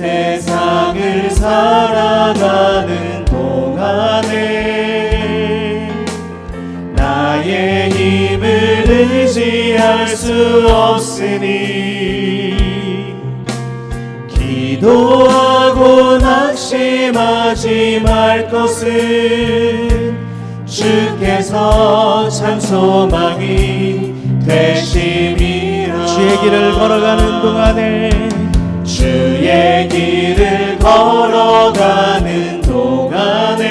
세상을 살아가는 동안에 나의 힘을 의지할 수 없으니 기도하고 낙심하지 말 것은 주께서 참 소망이 되심이라. 주의 길을 걸어가는 동안에 주의 길을 걸어가는 동안에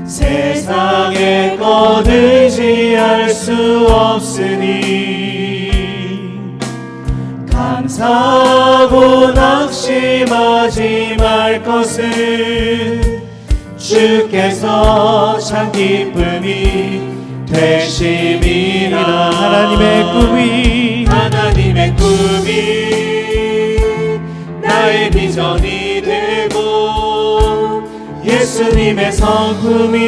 세상의 것 의지할 수 없으니 감사하고 낙심하지 말 것은 주께서 참 기쁨이 되심이라. 하나님의 꿈이 나의 비전이 되고 예수님의 성품이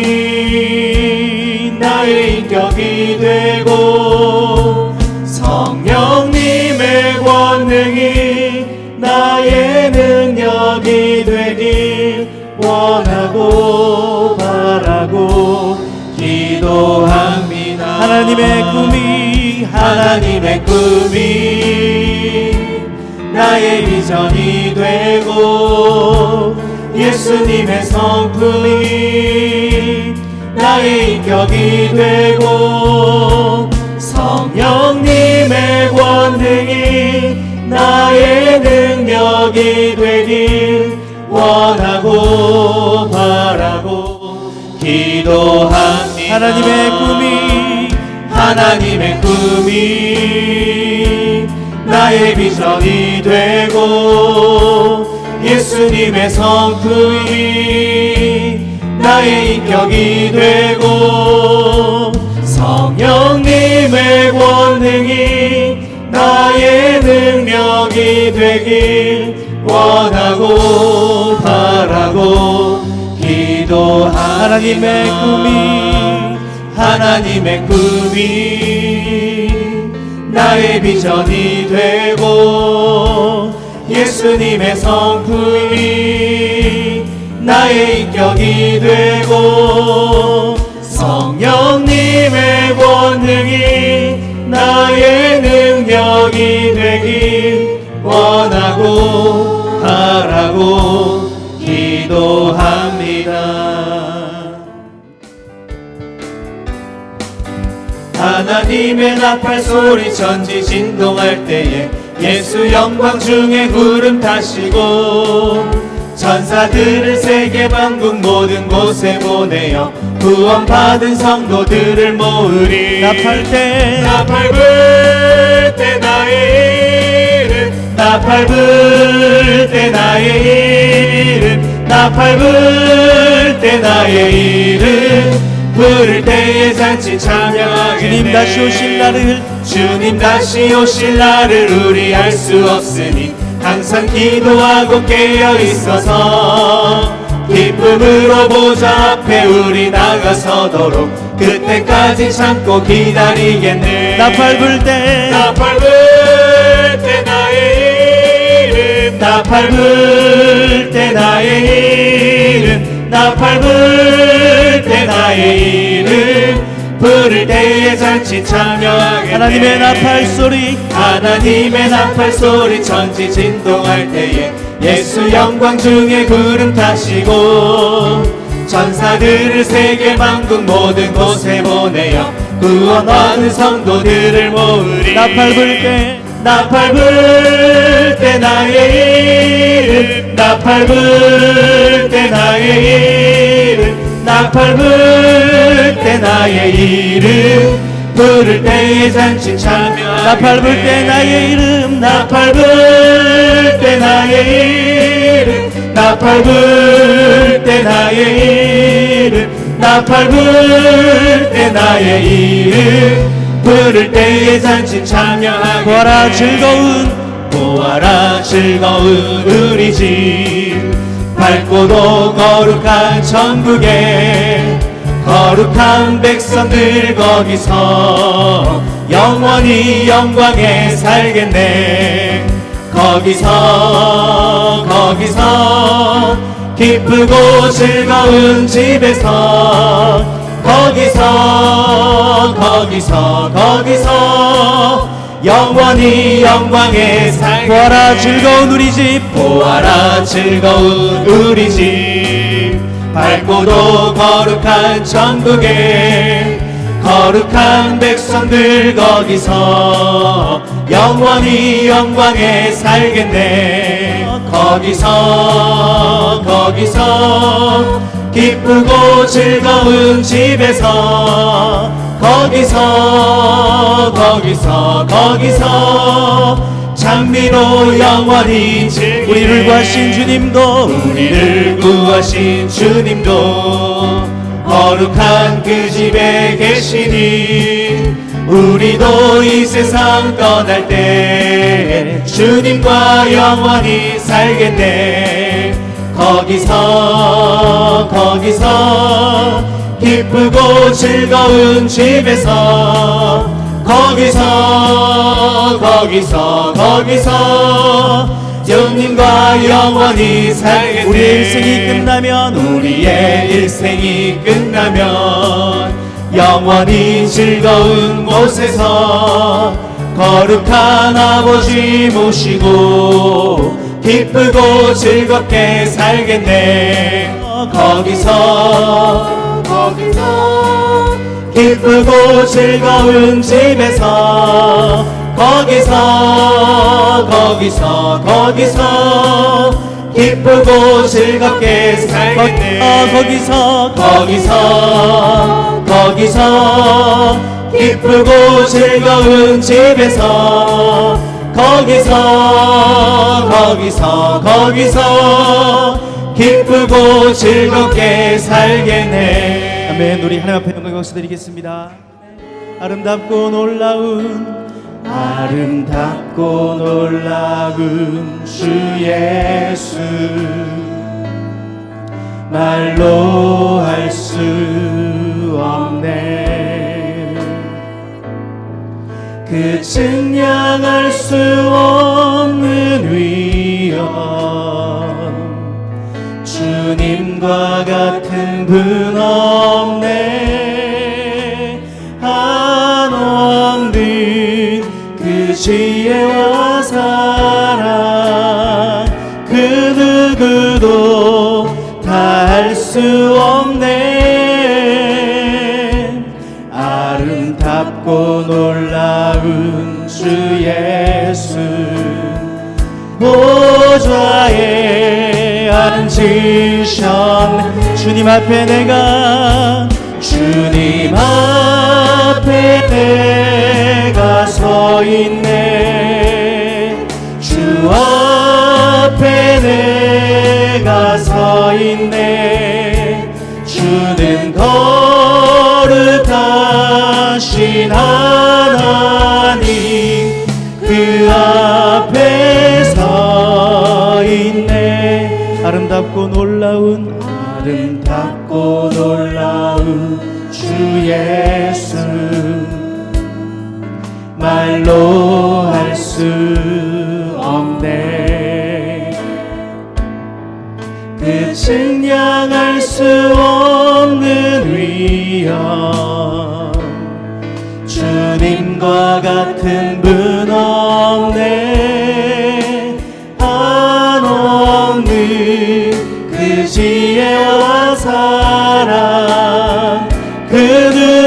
나의 인격이 되고 성령님의 권능이 나의 능력이 되길 원하고 바라고 기도합니다. 하나님의 꿈이 나의 비전이 되고 예수님의 성품이 나의 인격이 되고 성령님의 권능이 나의 능력이 되길 원하고 바라고 기도합니다. 하나님의 꿈이 나의 비전이 되고 예수님의 성품이 나의 인격이 되고 성령님의 권능이 나의 능력이 되길 원하고 바라고 기도합니다. 하나님의 꿈이 나의 비전이 되고 예수님의 성품이 나의 인격이 되고 성령님의 권능이 나의 능력이 되길 원하고 바라고 기도합니다. 하나님의 나팔 소리 천지 진동할 때에 예수 영광 중에 구름 타시고 천사들을 세계 만국 모든 곳에 보내어 구원받은 성도들을 모으리. 나팔 불 때 나의 이름 나팔 불 때 나의 이름 나팔 불 때 나의 이름 부를 때에 잔치 참여하겠네. 주님 다시 오실 날을 우리 알 수 없으니 항상 기도하고 깨어 있어서 기쁨으로 보좌 앞에 우리 나가서도록 그때까지 참고 기다리겠네. 나팔 불 때 나의 이름 나팔 불 때 나의 이름 나팔 불 때 나의 이름 부를 때에 잔치 참여하겠네. 하나님의 나팔 소리 천지 진동할 때에 예수 영광 중에 구름 타시고 천사들을 세계 만국 모든 곳에 보내어 구원받은 성도들을 모으리. 나팔 불 때 나의 이름 나팔 불 때 나의 이름 나팔 불 때 나의 이름 부를 때에 잔치 참여하겠네. 나팔 불 때 나의 이름 나팔 불 때 나의 이름 나팔 불 때 나의 이름 나팔 불 때 나의 이름 부를 때에 잔치 참여하겠네. 보아라 즐거운 우리 집 밝고도 거룩한 천국에 거룩한 백성들 거기서 영원히 영광에 살겠네. 거기서 기쁘고 즐거운 집에서 거기서 영원히 영광에 살게 보아라 즐거운 우리 집 보아라 즐거운 우리 집 밝고도 거룩한 천국에 거룩한 백성들 거기서 영원히 영광에 살겠네 거기서 기쁘고 즐거운 집에서 거기서 장미로 영원히 즐기네 우리를 구하신 주님도 거룩한 그 집에 계시니 우리도 이 세상 떠날 때 주님과 영원히 살겠네 거기서 기쁘고 즐거운 집에서 거기서 주님과 영원히 살겠네 우리의 일생이 끝나면 영원히 즐거운 곳에서 거룩한 아버지 모시고 기쁘고 즐겁게 살겠네 거기서 기쁘고 즐거운 집에서 거기서 기쁘고 즐겁게 살겠네 거기서 기쁘고 즐거운 집에서 거기서 기쁘고 즐겁게 살겠네 아멘. 우리 하나님 앞에 영광 박수드리겠습니다. 아름답고 놀라운 주 예수 말로 할 수 없네 그 증량할 수 없는 위엄 주님과 같은 분 없네 한없는 그 지혜와 사랑 그 누구도 다 할 수 없네 아름답고 놀라운 주 예수 보좌에 앉으셨네 주님 앞에 내가 서 있네 주 앞에 내가 서 있네 주는 거룩하신 하나님 그 앞에 서 있네 아름답고 놀라운 주 예수 말로 할 수 없네 그 증량할 수 없는 위엄 주님과 같은 분 없네 한없는 그 지혜와 사랑 그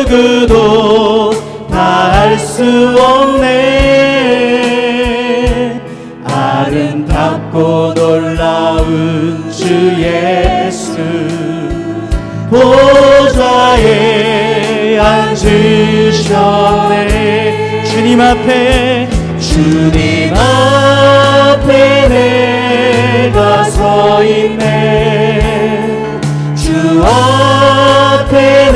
누구도 다 할 수 없네 아름답고 놀라운 주 예수 보좌에 앉으셨네 주님 앞에 내가 서 있네 주 앞에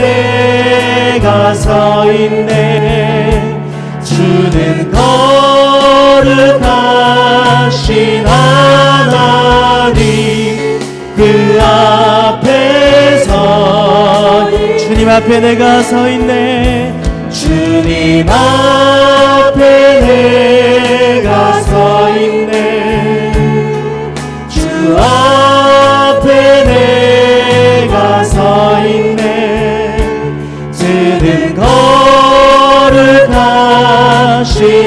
내가 서 있네 주는 거룩하신 하나님 그 앞에 서 주님 앞에 내가 서 있네 주 주님 앞에 내가 서 있네. 주 앞에 내가 서 있네. 드는 거룩하신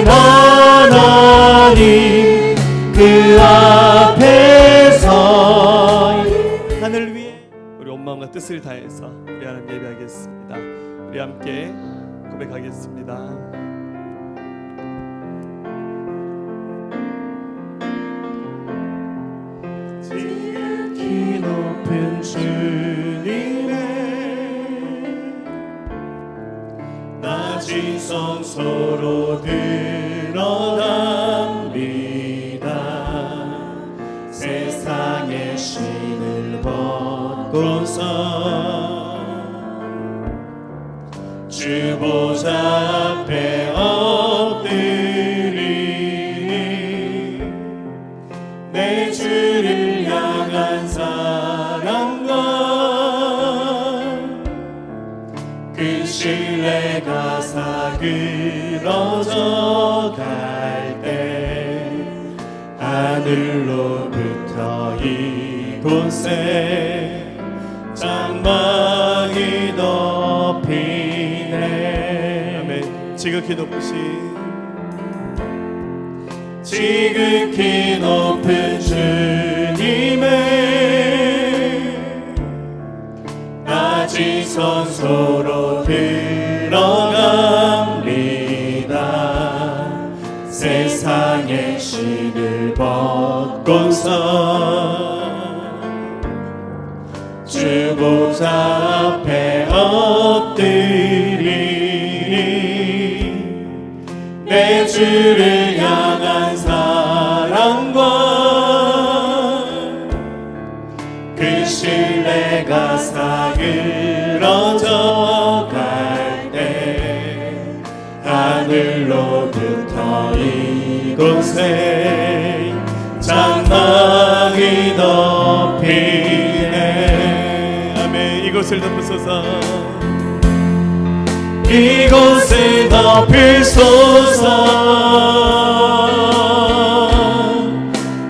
하나님 그 앞에서 하늘 위에 우리 온 마음과 뜻을 다해서 우리 하나님 예배하겠습니다. 우리 함께 고백하겠습니다. 지극히 높은 주님의 낮은 성소로 드러납니다. 세상의 신을 벗고서 주 보좌 앞에 엎드리니 내 주를 향한 사랑과 그 신뢰가 사그러져 갈 때 하늘로부터 이곳에 장막이 덮이네. 아멘. 지극히 높은 주님의 낮은 성소로 들어갑니다. 세상의 신을 벗고서 주 보좌 앞에 엎드리니 내 주를 향한 사랑과 그 신뢰가 사그러져 갈 때 하늘로부터 이곳에 장막이 덮이네. 아멘. 이곳을 덮으소서. 이곳을 덮으소서.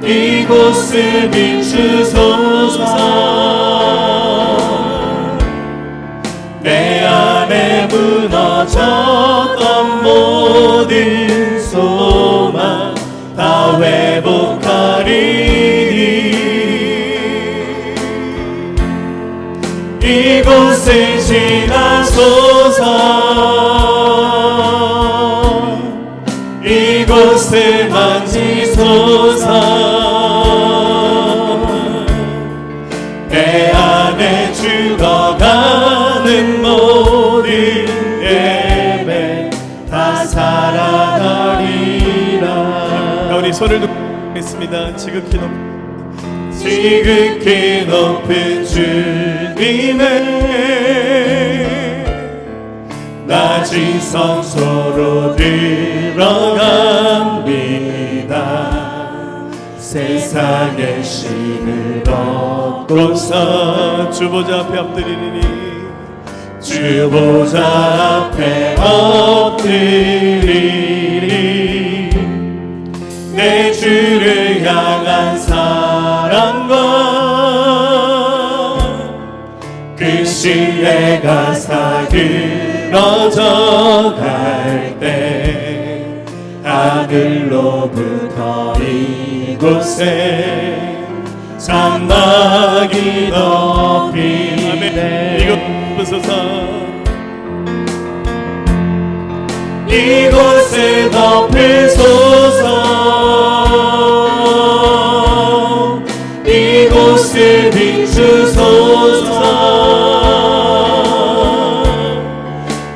이곳을 비추소서. 내 안에 무너졌던 모든 소망 다 회복하리니 이곳을 지나소서. 이곳을 만지소서. 내 안에 죽어가는 모든 예배 다 살아나리라. 우리 손을 들고 있습니다. 지극히 높은 주님의 낮은 성소로 들어갑니다. 세상의 신을 벗고서 주 보좌 앞에 엎드리니 주 보좌 앞에 엎드리니 내 주를 향한 사랑과 그 신뢰가 사그러져 갈 때 하늘로부터 이곳에 장막이 덮이네. 이곳 부소서. 이곳을 덮으소서. 이곳을 비추소서.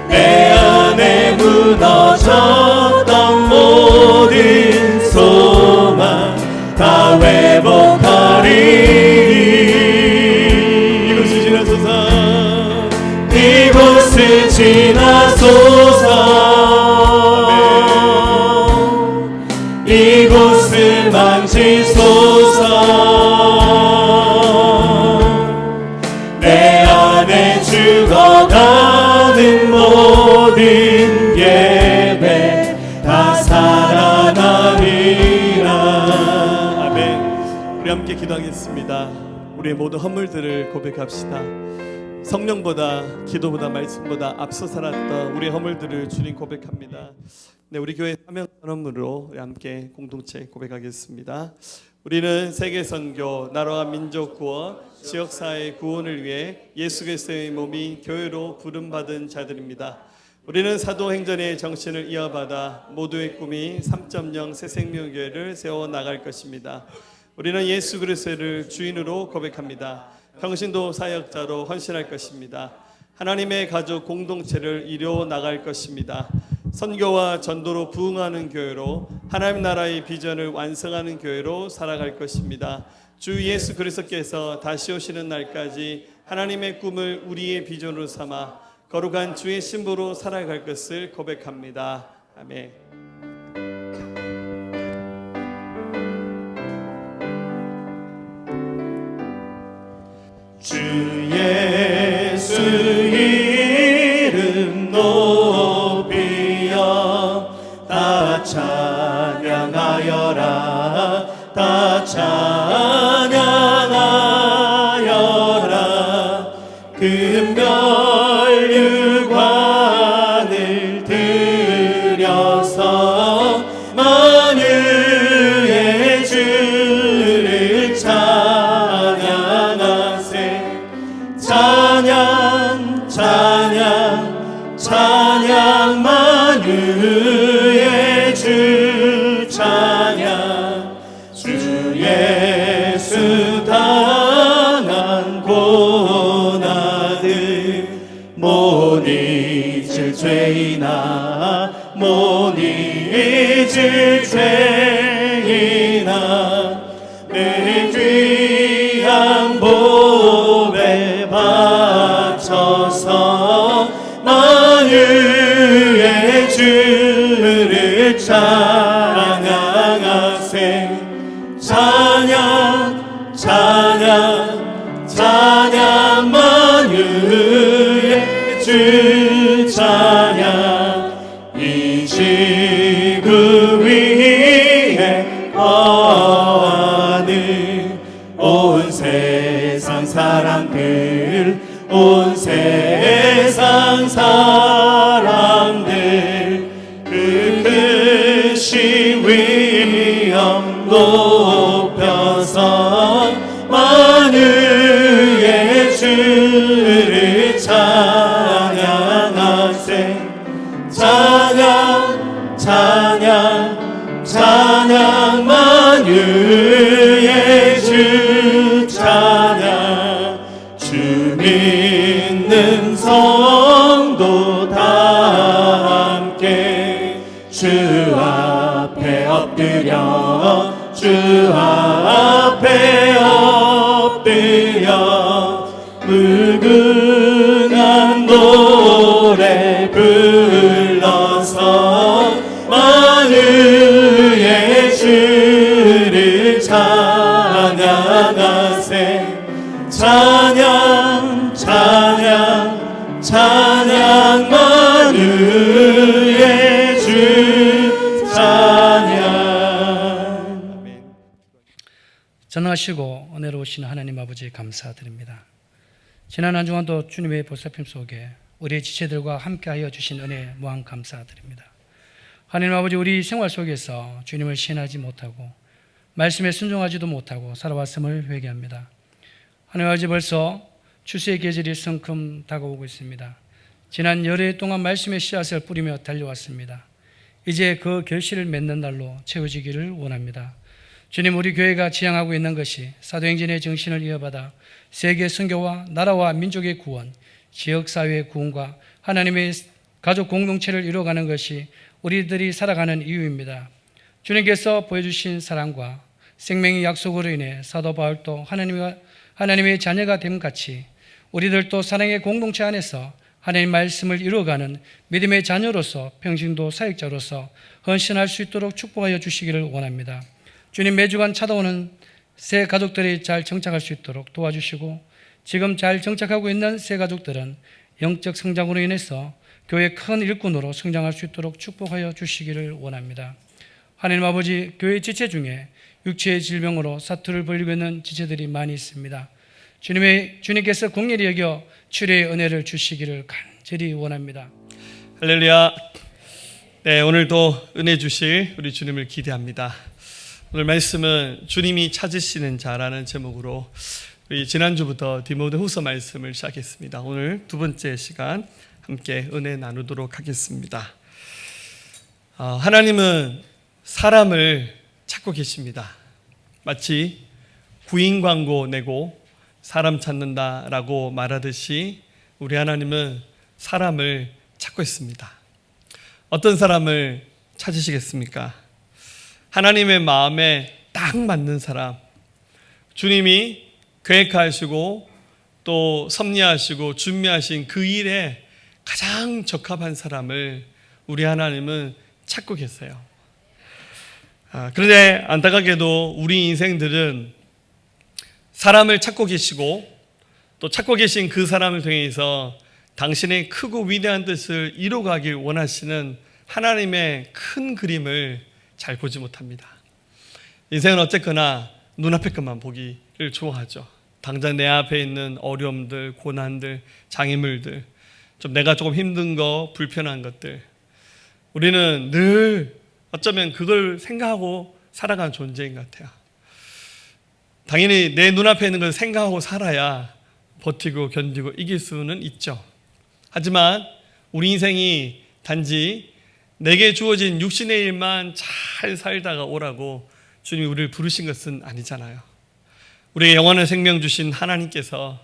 내 안에 무너졌던 모든 소망 다 회복하리니 이곳을 지나소서. 이곳을 지나소서. 이곳을 만지소서. 내 안에 죽어가는 모든 예 함께 기도하겠습니다. 우리의 모든 허물들을 고백합시다. 성령보다 기도보다 말씀보다 앞서 살았던 우리의 허물들을 주님 고백합니다. 네, 우리 교회 사명 선언으로 우리 함께 공동체 고백하겠습니다. 우리는 세계 선교, 나라와 민족 구원, 지역 사회 구원을 위해 예수 그리스도의 몸이 교회로 부름받은 자들입니다. 우리는 사도행전의 정신을 이어받아 모두의 꿈이 3.0 새생명교회를 세워 나갈 것입니다. 우리는 예수 그리스도를 주인으로 고백합니다. 평신도 사역자로 헌신할 것입니다. 하나님의 가족 공동체를 이루어 나갈 것입니다. 선교와 전도로 부응하는 교회로 하나님 나라의 비전을 완성하는 교회로 살아갈 것입니다. 주 예수 그리스도께서 다시 오시는 날까지 하나님의 꿈을 우리의 비전으로 삼아 거룩한 주의 신부로 살아갈 것을 고백합니다. 아멘. 주 예수 이름 높이여 다 찬양하여라 다 찬양하여라 금별유관을 들여서 만유의 주를 찬양하세 찬양 찬양 찬양 만유의 주 찬양 주 예수 당한 고난을 못 잊을 죄이나 못 잊을 죄이나 내 귀한 보배 바쳐서 만유의 주를 찬양하세 찬양 찬양 찬양 만유의 주 찬양 이 지구 위에 거하는 온 세상 사람들 온 세상 사람들 그 크신 위엄 높여서 만유의 주를 찬양하세 찬양 찬양 찬양 만유의 주 찬양 주 믿는 성도 다 함께 주 앞에 엎드려 주 앞에 엎드려 무궁한 노래 불러서 만유의 주를 찬양하세 찬양 찬양 찬양 만유의 주 찬양. 전능하시고 은혜로우신 하나님 아버지 감사드립니다. 지난 한 주간도 주님의 보살핌 속에 우리의 지체들과 함께하여 주신 은혜 무한 감사드립니다. 하나님 아버지, 우리 생활 속에서 주님을 신하지 못하고 말씀에 순종하지도 못하고 살아왔음을 회개합니다. 하나님 아버지, 벌써 추수의 계절이 성큼 다가오고 있습니다. 지난 열흘 동안 말씀의 씨앗을 뿌리며 달려왔습니다. 이제 그 결실을 맺는 날로 채워지기를 원합니다. 주님, 우리 교회가 지향하고 있는 것이 사도행전의 정신을 이어받아 세계 선교와 나라와 민족의 구원, 지역사회의 구원과 하나님의 가족 공동체를 이루어가는 것이 우리들이 살아가는 이유입니다. 주님께서 보여주신 사랑과 생명의 약속으로 인해 사도 바울도 하나님의 자녀가 됨 같이 우리들도 사랑의 공동체 안에서 하나님의 말씀을 이루어가는 믿음의 자녀로서 평신도 사역자로서 헌신할 수 있도록 축복하여 주시기를 원합니다. 주님, 매주간 찾아오는 새 가족들이 잘 정착할 수 있도록 도와주시고, 지금 잘 정착하고 있는 새 가족들은 영적 성장으로 인해서 교회 큰 일꾼으로 성장할 수 있도록 축복하여 주시기를 원합니다. 하나님 아버지, 교회 지체 중에 육체의 질병으로 사투를 벌이고 있는 지체들이 많이 있습니다. 주님께서 긍휼히 여겨 치료의 은혜를 주시기를 간절히 원합니다. 할렐루야. 네, 오늘도 은혜 주실 우리 주님을 기대합니다. 오늘 말씀은 주님이 찾으시는 자라는 제목으로 우리 지난주부터 디모데후서 말씀을 시작했습니다. 오늘 두 번째 시간 함께 은혜 나누도록 하겠습니다. 하나님은 사람을 찾고 계십니다. 마치 구인 광고 내고 사람 찾는다라고 말하듯이 우리 하나님은 사람을 찾고 있습니다. 어떤 사람을 찾으시겠습니까? 하나님의 마음에 딱 맞는 사람, 주님이 계획하시고 또 섭리하시고 준비하신 그 일에 가장 적합한 사람을 우리 하나님은 찾고 계세요. 그런데 안타깝게도 우리 인생들은 사람을 찾고 계시고 또 찾고 계신 그 사람을 통해서 당신의 크고 위대한 뜻을 이루어가길 원하시는 하나님의 큰 그림을 잘 보지 못합니다. 인생은 어쨌거나 눈앞의 것만 보기를 좋아하죠. 당장 내 앞에 있는 어려움들, 고난들, 장애물들, 내가 조금 힘든 거, 불편한 것들, 우리는 늘 어쩌면 그걸 생각하고 살아가는 존재인 것 같아요. 당연히 내 눈앞에 있는 걸 생각하고 살아야 버티고 견디고 이길 수는 있죠. 하지만 우리 인생이 단지 내게 주어진 육신의 일만 잘 살다가 오라고 주님이 우리를 부르신 것은 아니잖아요. 우리에게 영원한 생명 주신 하나님께서,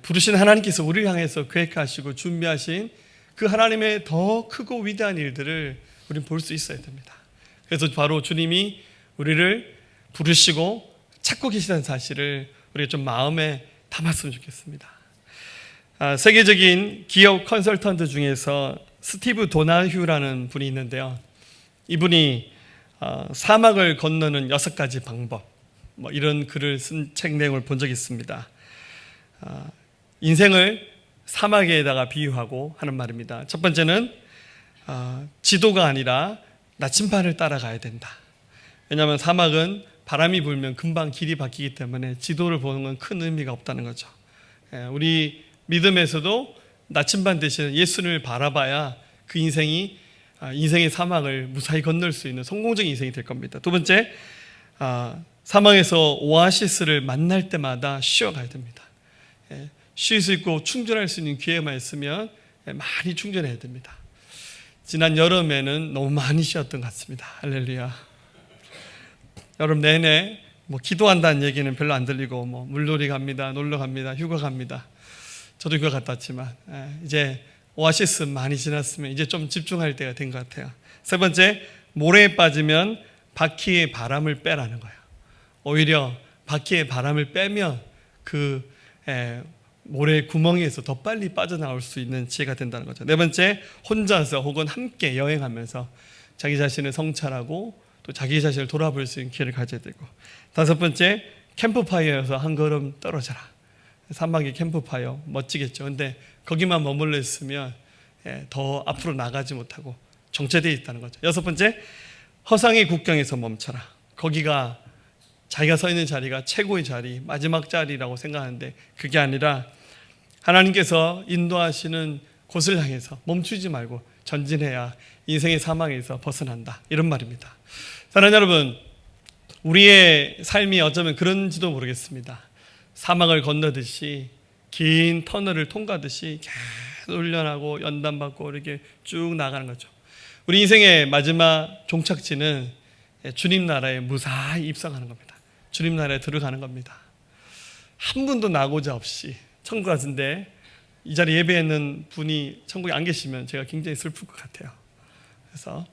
부르신 하나님께서 우리를 향해서 계획하시고 준비하신 그 하나님의 더 크고 위대한 일들을 우리는 볼 수 있어야 됩니다. 그래서 바로 주님이 우리를 부르시고 찾고 계시다는 사실을 우리가 좀 마음에 담았으면 좋겠습니다. 세계적인 기업 컨설턴트 중에서 스티브 도나휴라는 분이 있는데요. 이분이 사막을 건너는 6가지 방법, 이런 글을 쓴 책 내용을 본 적이 있습니다. 인생을 사막에다가 비유하고 하는 말입니다. 첫 번째는 지도가 아니라 나침반을 따라가야 된다. 왜냐하면 사막은 바람이 불면 금방 길이 바뀌기 때문에 지도를 보는 건 큰 의미가 없다는 거죠. 우리 믿음에서도 나침반 대신 예수를 바라봐야 그 인생이 인생의 사막을 무사히 건널 수 있는 성공적인 인생이 될 겁니다. 두 번째, 사막에서 오아시스를 만날 때마다 쉬어가야 됩니다. 쉴 수 있고 충전할 수 있는 기회만 있으면 많이 충전해야 됩니다. 지난 여름에는 너무 많이 쉬었던 것 같습니다. 할렐루야. 여름 내내 기도한다는 얘기는 별로 안 들리고 물놀이 갑니다, 놀러 갑니다, 휴가 갑니다. 저도 휴가 갔다 왔지만 이제 오아시스 많이 지났으면 이제 좀 집중할 때가 된 것 같아요. 세 번째, 모래에 빠지면 바퀴의 바람을 빼라는 거예요. 오히려 바퀴의 바람을 빼면 그 모래 구멍에서 더 빨리 빠져나올 수 있는 지혜가 된다는 거죠. 네 번째, 혼자서 혹은 함께 여행하면서 자기 자신을 성찰하고 또 자기 자신을 돌아볼 수 있는 기회를 가져야 되고, 다섯 번째, 캠프파이어에서 한 걸음 떨어져라. 사막의 캠프파이어 멋지겠죠. 근데 거기만 머물러 있으면 더 앞으로 나가지 못하고 정체되어 있다는 거죠. 여섯 번째, 허상의 국경에서 멈춰라. 거기가 자기가 서 있는 자리가 최고의 자리, 마지막 자리라고 생각하는데 그게 아니라 하나님께서 인도하시는 곳을 향해서 멈추지 말고 전진해야 인생의 사망에서 벗어난다, 이런 말입니다. 사랑하는 여러분, 우리의 삶이 어쩌면 그런지도 모르겠습니다. 사막을 건너듯이 긴 터널을 통과하듯이 계속 훈련하고 연단받고 이렇게 쭉 나가는 거죠. 우리 인생의 마지막 종착지는 주님 나라에 무사히 입성하는 겁니다. 주님 나라에 들어가는 겁니다. 한 분도 나고자 없이 천국 같은데 이 자리에 예배했는 분이 천국에 안 계시면 제가 굉장히 슬플 것 같아요. 그래서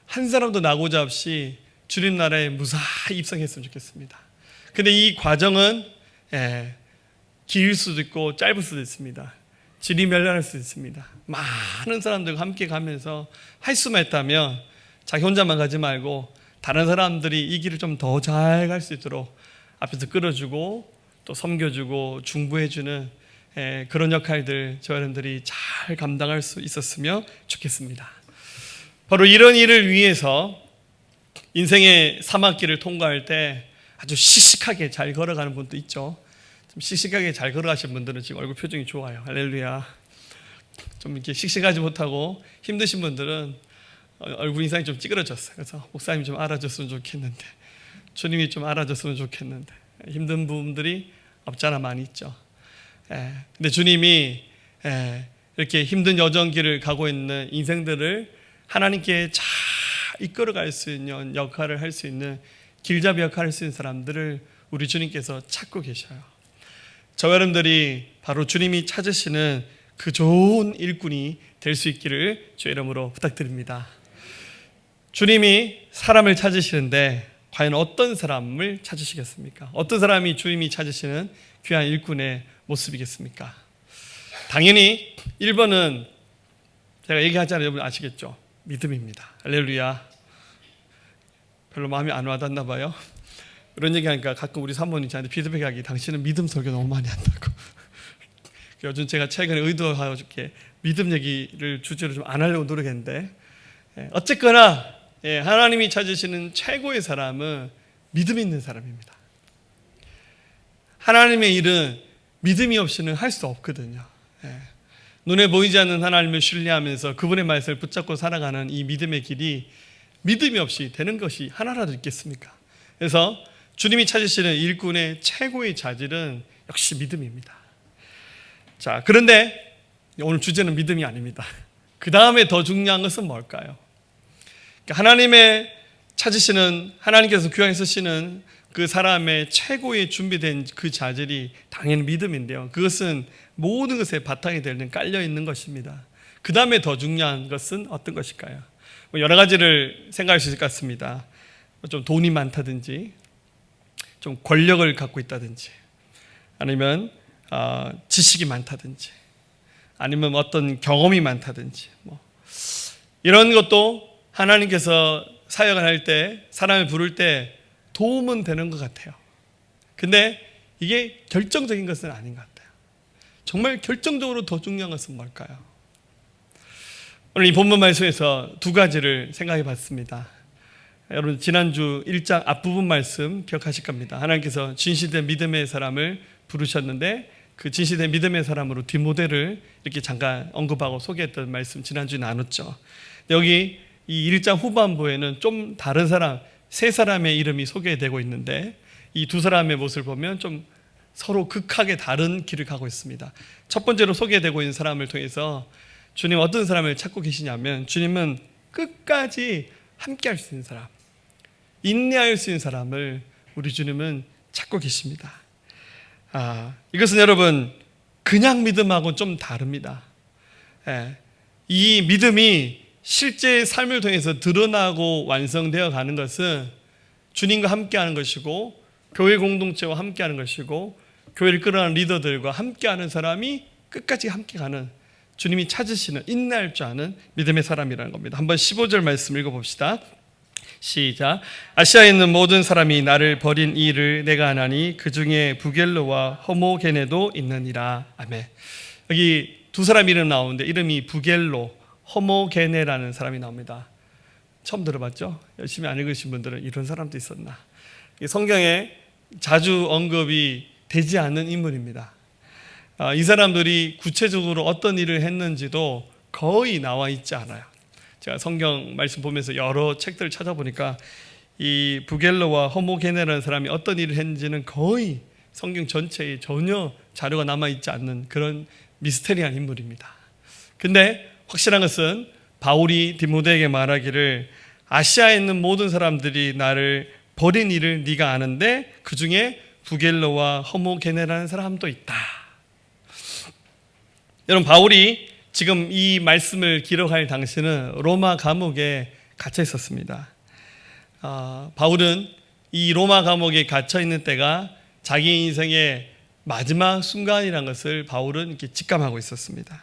한 사람도 나고자 없이 주님 나라에 무사히 입성했으면 좋겠습니다. 근데 이 과정은 길 수도 있고 짧을 수도 있습니다. 질이 멸렬할 수도 있습니다. 많은 사람들과 함께 가면서 할 수만 있다면 자기 혼자만 가지 말고 다른 사람들이 이 길을 좀 더 잘 갈 수 있도록 앞에서 끌어주고 또 섬겨주고 중보해주는 그런 역할들 저 여러분들이 잘 감당할 수 있었으면 좋겠습니다. 바로 이런 일을 위해서 인생의 사막길을 통과할 때 아주 씩씩하게 잘 걸어가는 분도 있죠. 좀 씩씩하게 잘 걸어가신 분들은 지금 얼굴 표정이 좋아요. 할렐루야. 좀 이렇게 씩씩하지 못하고 힘드신 분들은 얼굴 인상이 좀 찌그러졌어요. 그래서 목사님이 좀 알아줬으면 좋겠는데, 주님이 좀 알아줬으면 좋겠는데, 힘든 부분들이 없잖아 많이 있죠. 근데 주님이 이렇게 힘든 여정길을 가고 있는 인생들을 하나님께 잘 이끌어갈 수 있는 역할을 할 수 있는 길잡이 역할을 할 수 있는 사람들을 우리 주님께서 찾고 계셔요. 저와 여러분들이 바로 주님이 찾으시는 그 좋은 일꾼이 될 수 있기를 주의 이름으로 부탁드립니다. 주님이 사람을 찾으시는데 과연 어떤 사람을 찾으시겠습니까? 어떤 사람이 주님이 찾으시는 귀한 일꾼의 모습이겠습니까? 당연히 1번은 제가 얘기하잖아요. 여러분 아시겠죠? 믿음입니다. 할렐루야. 별로 마음이 안 와닿나 봐요. 이런 얘기하니까 가끔 우리 사모님 저한테 피드백하기, 당신은 믿음 설교 너무 많이 한다고. 요즘 제가 최근에 의도하고 이렇게 믿음 얘기를 주제로 좀 안 하려고 노력했는데, 어쨌거나 하나님이 찾으시는 최고의 사람은 믿음 있는 사람입니다. 하나님의 일은 믿음이 없이는 할 수 없거든요. 눈에 보이지 않는 하나님을 신뢰하면서 그분의 말씀을 붙잡고 살아가는 이 믿음의 길이 믿음이 없이 되는 것이 하나라도 있겠습니까? 그래서 주님이 찾으시는 일꾼의 최고의 자질은 역시 믿음입니다. 자, 그런데 오늘 주제는 믿음이 아닙니다. 그 다음에 더 중요한 것은 뭘까요? 하나님의 찾으시는, 하나님께서 귀하게 쓰시는 그 사람의 최고의 준비된 그 자질이 당연히 믿음인데요. 그것은 모든 것의 바탕이 되는 깔려 있는 것입니다. 그 다음에 더 중요한 것은 어떤 것일까요? 여러 가지를 생각할 수 있을 것 같습니다. 좀 돈이 많다든지, 좀 권력을 갖고 있다든지, 아니면 지식이 많다든지, 아니면 어떤 경험이 많다든지, 이런 것도 하나님께서 사역을 할 때, 사람을 부를 때 도움은 되는 것 같아요. 근데 이게 결정적인 것은 아닌 것 같아요. 정말 결정적으로 더 중요한 것은 뭘까요? 오늘 이 본문 말씀에서 두 가지를 생각해 봤습니다. 여러분 지난주 1장 앞부분 말씀 기억하실 겁니다. 하나님께서 진실된 믿음의 사람을 부르셨는데 그 진실된 믿음의 사람으로 디모데를 이렇게 잠깐 언급하고 소개했던 말씀 지난주에 나눴죠. 여기 이 1장 후반부에는 좀 다른 사람, 세 사람의 이름이 소개되고 있는데 이 두 사람의 모습을 보면 좀 서로 극하게 다른 길을 가고 있습니다. 첫 번째로 소개되고 있는 사람을 통해서 주님 어떤 사람을 찾고 계시냐면, 주님은 끝까지 함께 할 수 있는 사람, 인내할 수 있는 사람을 우리 주님은 찾고 계십니다. 이것은 여러분 그냥 믿음하고 좀 다릅니다. 이 믿음이 실제 삶을 통해서 드러나고 완성되어 가는 것은 주님과 함께하는 것이고, 교회 공동체와 함께하는 것이고, 교회를 끌어가는 리더들과 함께하는 사람이 끝까지 함께가는, 주님이 찾으시는, 인내할 줄 아는 믿음의 사람이라는 겁니다. 한번 15절 말씀 읽어봅시다. 시작. 아시아에 있는 모든 사람이 나를 버린 이 일을 내가 아나니 그 중에 부겔로와 허모게네도 있느니라. 아멘. 여기 두 사람 이름 나오는데 이름이 부겔로, 허모게네라는 사람이 나옵니다. 처음 들어봤죠? 열심히 안 읽으신 분들은 이런 사람도 있었나? 성경에 자주 언급이 되지 않는 인물입니다. 이 사람들이 구체적으로 어떤 일을 했는지도 거의 나와 있지 않아요. 제가 성경 말씀 보면서 여러 책들을 찾아보니까 이 부겔로와 허모게네라는 사람이 어떤 일을 했는지는 거의 성경 전체에 전혀 자료가 남아있지 않는 그런 미스테리한 인물입니다. 근데 확실한 것은 바울이 디모데에게 말하기를 아시아에 있는 모든 사람들이 나를 버린 일을 네가 아는데 그 중에 부겔로와 허모게네라는 사람도 있다. 여러분 바울이 지금 이 말씀을 기록할 당시는 로마 감옥에 갇혀 있었습니다. 바울은 이 로마 감옥에 갇혀 있는 때가 자기 인생의 마지막 순간이라는 것을 바울은 이렇게 직감하고 있었습니다.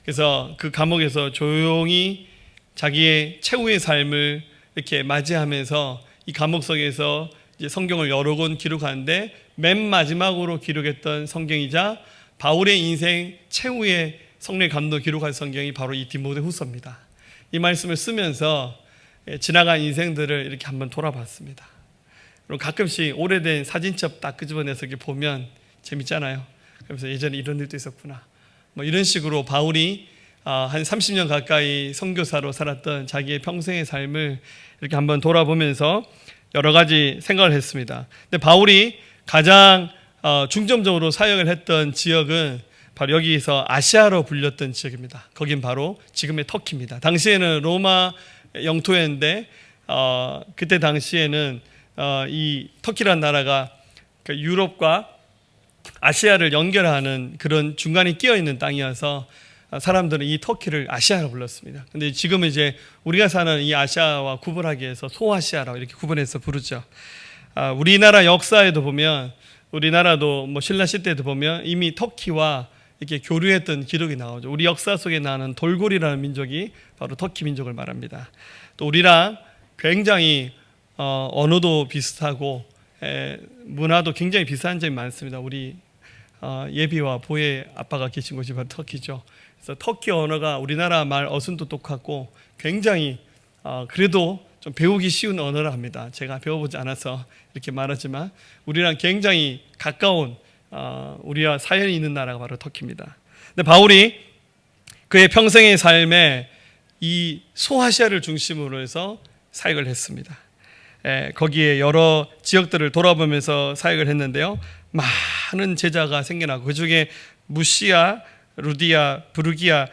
그래서 그 감옥에서 조용히 자기의 최후의 삶을 이렇게 맞이하면서 이 감옥 속에서 이제 성경을 여러 권 기록하는데 맨 마지막으로 기록했던 성경이자 바울의 인생 최후의 성령 감동 기록한 성경이 바로 이 디모데 후서입니다. 이 말씀을 쓰면서 지나간 인생들을 이렇게 한번 돌아봤습니다. 그리고 가끔씩 오래된 사진첩 딱 끄집어내서 이렇게 보면 재밌잖아요. 그래서 예전에 이런 일도 있었구나. 뭐 이런 식으로 바울이 한 30년 가까이 선교사로 살았던 자기의 평생의 삶을 이렇게 한번 돌아보면서 여러 가지 생각을 했습니다. 근데 바울이 가장 중점적으로 사역을 했던 지역은 바로 여기서 아시아로 불렸던 지역입니다. 거긴 바로 지금의 터키입니다. 당시에는 로마 영토였는데 그때 당시에는 이 터키라는 나라가 유럽과 아시아를 연결하는 그런 중간에 끼어 있는 땅이어서 사람들은 이 터키를 아시아로 불렀습니다. 근데 지금은 이제 우리가 사는 이 아시아와 구분하기 위해서 소아시아라고 이렇게 구분해서 부르죠. 우리나라 역사에도 보면, 우리나라도 뭐 신라 시대에도 보면 이미 터키와 이렇게 교류했던 기록이 나오죠. 우리 역사 속에 나오는 돌고리라는 민족이 바로 터키 민족을 말합니다. 또 우리랑 굉장히 언어도 비슷하고 문화도 굉장히 비슷한 점이 많습니다. 우리 예비와 보혜 아빠가 계신 곳이 바로 터키죠. 그래서 터키 언어가 우리나라 말 어순도 똑같고 굉장히 그래도 좀 배우기 쉬운 언어라 합니다. 제가 배워보지 않아서 이렇게 말하지만 우리랑 굉장히 가까운 우리와 사연이 있는 나라가 바로 터키입니다. 근데 바울이 그의 평생의 삶에 이 소아시아를 중심으로 해서 사역을 했습니다. 거기에 여러 지역들을 돌아보면서 사역을 했는데요. 많은 제자가 생겨나고 그중에 무시아, 루디아, 부르기아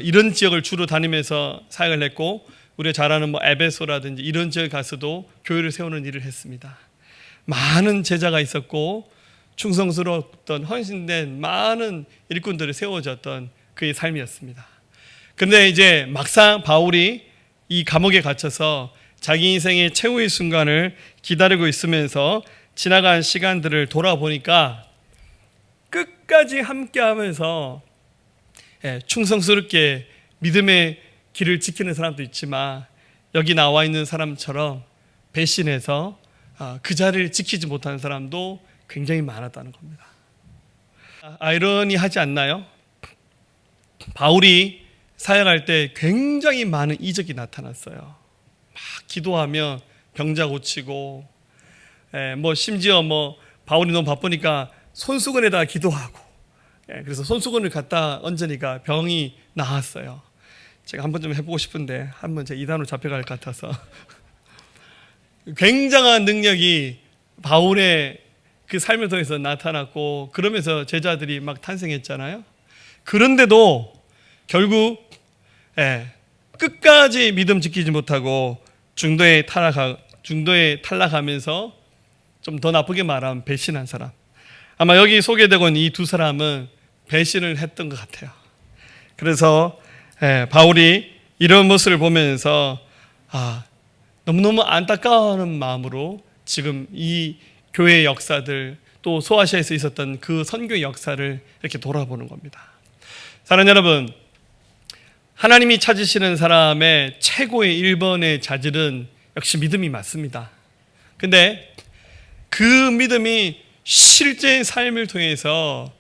이런 지역을 주로 다니면서 사역을 했고 우리가 잘 아는 뭐 에베소라든지 이런 지역에 가서도 교회를 세우는 일을 했습니다. 많은 제자가 있었고 충성스러웠던 헌신된 많은 일꾼들이 세워졌던 그의 삶이었습니다. 그런데 이제 막상 바울이 이 감옥에 갇혀서 자기 인생의 최후의 순간을 기다리고 있으면서 지나간 시간들을 돌아보니까 끝까지 함께하면서 충성스럽게 믿음의 길을 지키는 사람도 있지만 여기 나와 있는 사람처럼 배신해서 그 자리를 지키지 못하는 사람도 굉장히 많았다는 겁니다. 아이러니하지 않나요? 바울이 사역할 때 굉장히 많은 이적이 나타났어요. 막 기도하면 병자 고치고 뭐 심지어 뭐 바울이 너무 바쁘니까 손수건에다가 기도하고 그래서 손수건을 갖다 얹으니까 병이 나았어요. 제가 한번 좀 해보고 싶은데 한번 제 이단으로 잡혀갈 것 같아서 굉장한 능력이 바울의 그 삶을 통해서 나타났고 그러면서 제자들이 막 탄생했잖아요. 그런데도 결국 끝까지 믿음 지키지 못하고 중도에 탈락하면서 좀 더 나쁘게 말하면 배신한 사람. 아마 여기 소개되고 있는 이 두 사람은 배신을 했던 것 같아요. 그래서 바울이 이런 모습을 보면서 너무너무 안타까운 마음으로 지금 이 교회의 역사들 또 소아시아에서 있었던 그 선교의 역사를 이렇게 돌아보는 겁니다. 사랑하는 여러분, 하나님이 찾으시는 사람의 최고의 1번의 자질은 역시 믿음이 맞습니다. 근데 그 믿음이 실제 삶을 통해서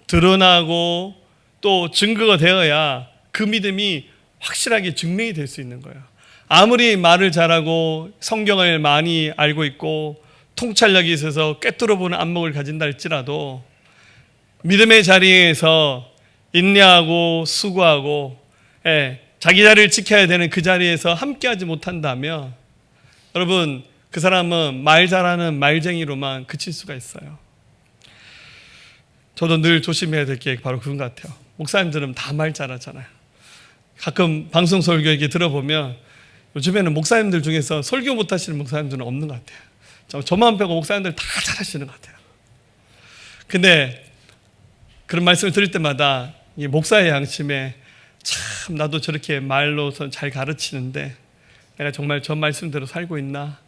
드러나고 또 증거가 되어야 그 믿음이 확실하게 증명이 될 수 있는 거예요. 아무리 말을 잘하고 성경을 많이 알고 있고 통찰력이 있어서 꿰뚫어보는 안목을 가진다 할지라도 믿음의 자리에서 인내하고 수고하고 자기 자리를 지켜야 되는 그 자리에서 함께하지 못한다면 여러분 그 사람은 말 잘하는 말쟁이로만 그칠 수가 있어요. 저도 늘 조심해야 될 게 바로 그런 것 같아요. 목사님들은 다 말 잘하잖아요. 가끔 방송 설교 얘기 들어보면 요즘에는 목사님들 중에서 설교 못하시는 목사님들은 없는 것 같아요. 저만 빼고 목사님들 다 잘하시는 것 같아요. 근데 그런 말씀을 드릴 때마다 이 목사의 양심에 참 나도 저렇게 말로서 잘 가르치는데 내가 정말 저 말씀대로 살고 있나?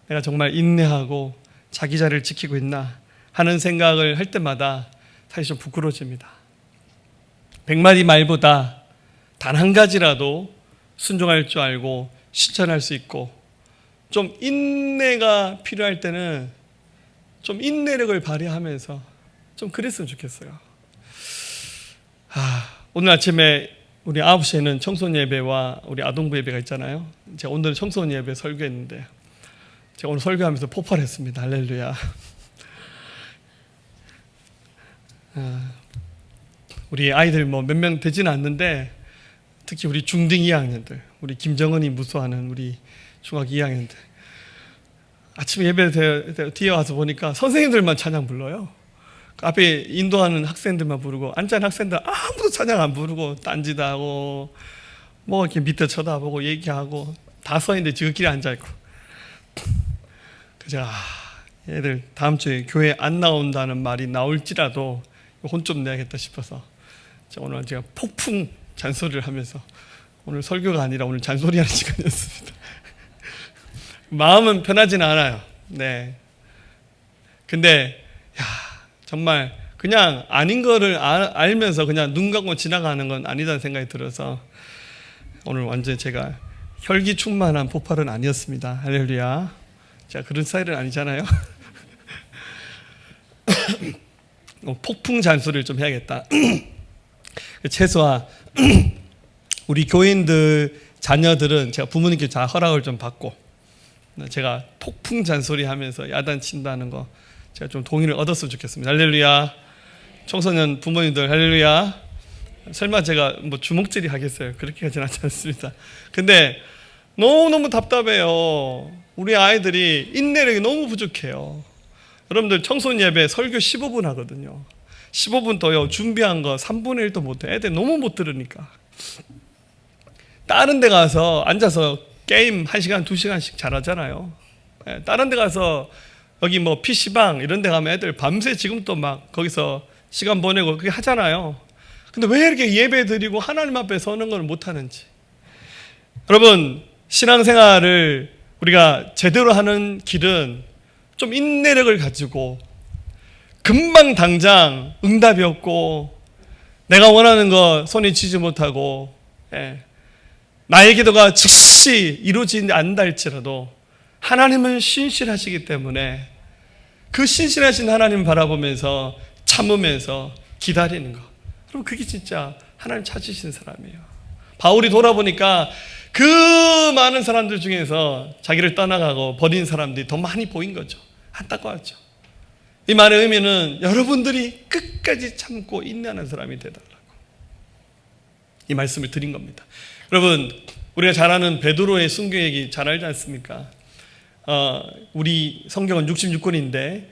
내가 정말 인내하고 자기 자리를 지키고 있나? 하는 생각을 할 때마다 사실 좀 부끄러워집니다. 100마디 말보다 단 한 가지라도 순종할 줄 알고 실천할 수 있고 좀 인내가 필요할 때는 좀 인내력을 발휘하면서 좀 그랬으면 좋겠어요. 오늘 아침에 우리 9시에는 청소년 예배와 우리 아동부 예배가 있잖아요. 제가 오늘 청소년 예배 설교했는데 제가 오늘 설교하면서 폭발했습니다. 할렐루야. 우리 아이들 뭐 몇 명 되지는 않는데 특히 우리 중등 2학년들, 우리 김정은이 무수하는 우리 중학 2학년들 아침 예배 뒤에 와서 보니까 선생님들만 찬양 불러요. 그 앞에 인도하는 학생들만 부르고 앉아있는 학생들 아무도 찬양 안 부르고 딴짓 하고 뭐 이렇게 밑에 쳐다보고 얘기하고 다 서 있는데 지들끼리 앉아있고. 그래서 얘들 다음 주에 교회 안 나온다는 말이 나올지라도 혼 좀 내야겠다 싶어서 오늘 제가 폭풍 잔소리를 하면서 오늘 설교가 아니라 오늘 잔소리하는 시간이었습니다. 마음은 편하지는 않아요. 네. 근데 정말 그냥 아닌 거를 알면서 그냥 눈 감고 지나가는 건 아니다는 생각이 들어서 오늘 완전 제가 혈기 충만한 폭발은 아니었습니다. 할렐루야. 제가 그런 스타일은 아니잖아요. 폭풍 잔소리를 좀 해야겠다. 최소한 우리 교인들 자녀들은 제가 부모님께 다 허락을 좀 받고 제가 폭풍 잔소리 하면서 야단친다는 거 제가 좀 동의를 얻었으면 좋겠습니다. 할렐루야. 청소년 부모님들 할렐루야. 설마 제가 뭐 주먹질이 하겠어요? 그렇게 하진 않지 않습니다. 근데 너무너무 답답해요. 우리 아이들이 인내력이 너무 부족해요. 여러분들 청소년 예배 설교 15분 하거든요. 15분 더요. 준비한 거 3분의 1도 못해. 애들 너무 못 들으니까. 다른 데 가서 앉아서 게임 1시간, 2시간씩 잘하잖아요. 다른 데 가서 여기 뭐 PC방 이런 데 가면 애들 밤새 지금도 막 거기서 시간 보내고 그렇게 하잖아요. 근데 왜 이렇게 예배 드리고 하나님 앞에 서는 걸 못하는지. 여러분, 신앙생활을 우리가 제대로 하는 길은 좀 인내력을 가지고 금방 당장 응답이 없고 내가 원하는 거 손에 쥐지 못하고 나의 기도가 즉시 이루어지지 않는다 할지라도 하나님은 신실하시기 때문에 그 신실하신 하나님 바라보면서 참으면서 기다리는 거. 그럼 그게 진짜 하나님 찾으신 사람이에요. 바울이 돌아보니까 그 많은 사람들 중에서 자기를 떠나가고 버린 사람들이 더 많이 보인 거죠. 안타까웠죠. 이 말의 의미는 여러분들이 끝까지 참고 인내하는 사람이 되달라고 이 말씀을 드린 겁니다. 여러분, 우리가 잘 아는 베드로의 순교 얘기 잘 알지 않습니까? 우리 성경은 66권인데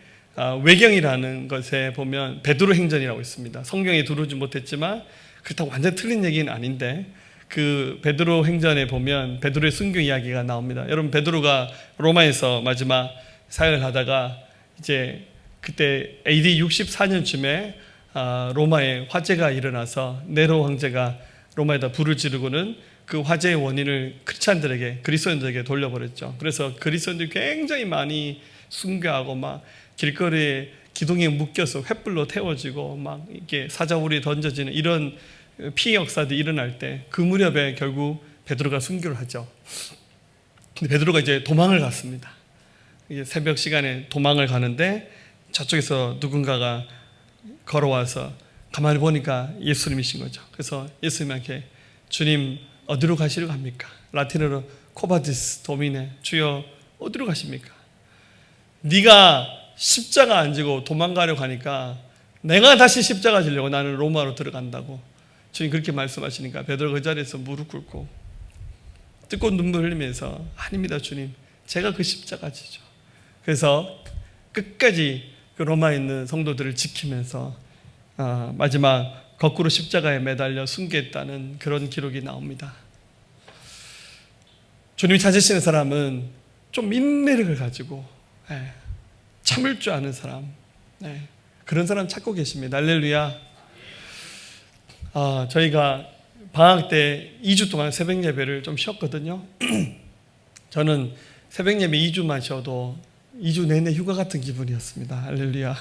외경이라는 것에 보면 베드로 행전이라고 있습니다. 성경에 들어오지 못했지만 그렇다고 완전 틀린 얘기는 아닌데 그 베드로 행전에 보면 베드로의 순교 이야기가 나옵니다. 여러분, 베드로가 로마에서 마지막 사역을 하다가 이제 그때 AD 64년쯤에 로마에 화재가 일어나서 네로 황제가 로마에다 불을 지르고는 그 화재의 원인을 크리스천들에게, 그리스도인들에게 돌려버렸죠. 그래서 그리스도인들이 굉장히 많이 순교하고 막 길거리에 기둥에 묶여서 횃불로 태워지고 막 이렇게 사자굴이 던져지는 이런 피해 역사들이 일어날 때 그 무렵에 결국 베드로가 순교를 하죠. 근데 베드로가 이제 도망을 갔습니다. 이제 새벽 시간에 도망을 가는데 저쪽에서 누군가가 걸어와서 가만히 보니까 예수님이신 거죠. 그래서 예수님한테 주님 어디로 가시려고 합니까? 라틴어로 코바디스 도미네, 주여 어디로 가십니까? 네가 십자가 안 지고 도망가려고 하니까 내가 다시 십자가 지려고 나는 로마로 들어간다고 주님 그렇게 말씀하시니까 베드로가 그 자리에서 무릎 꿇고 뜨거운 눈물 흘리면서 아닙니다 주님, 제가 그 십자가 지죠. 그래서 끝까지 그 로마에 있는 성도들을 지키면서 마지막 거꾸로 십자가에 매달려 순교했다는 그런 기록이 나옵니다. 주님이 찾으시는 사람은 좀 인내력을 가지고 참을 줄 아는 사람, 그런 사람 찾고 계십니다. 할렐루야. 저희가 방학 때 2주 동안 새벽 예배를 좀 쉬었거든요. 저는 새벽 예배 2주만 쉬어도 2주 내내 휴가 같은 기분이었습니다. 할렐루야.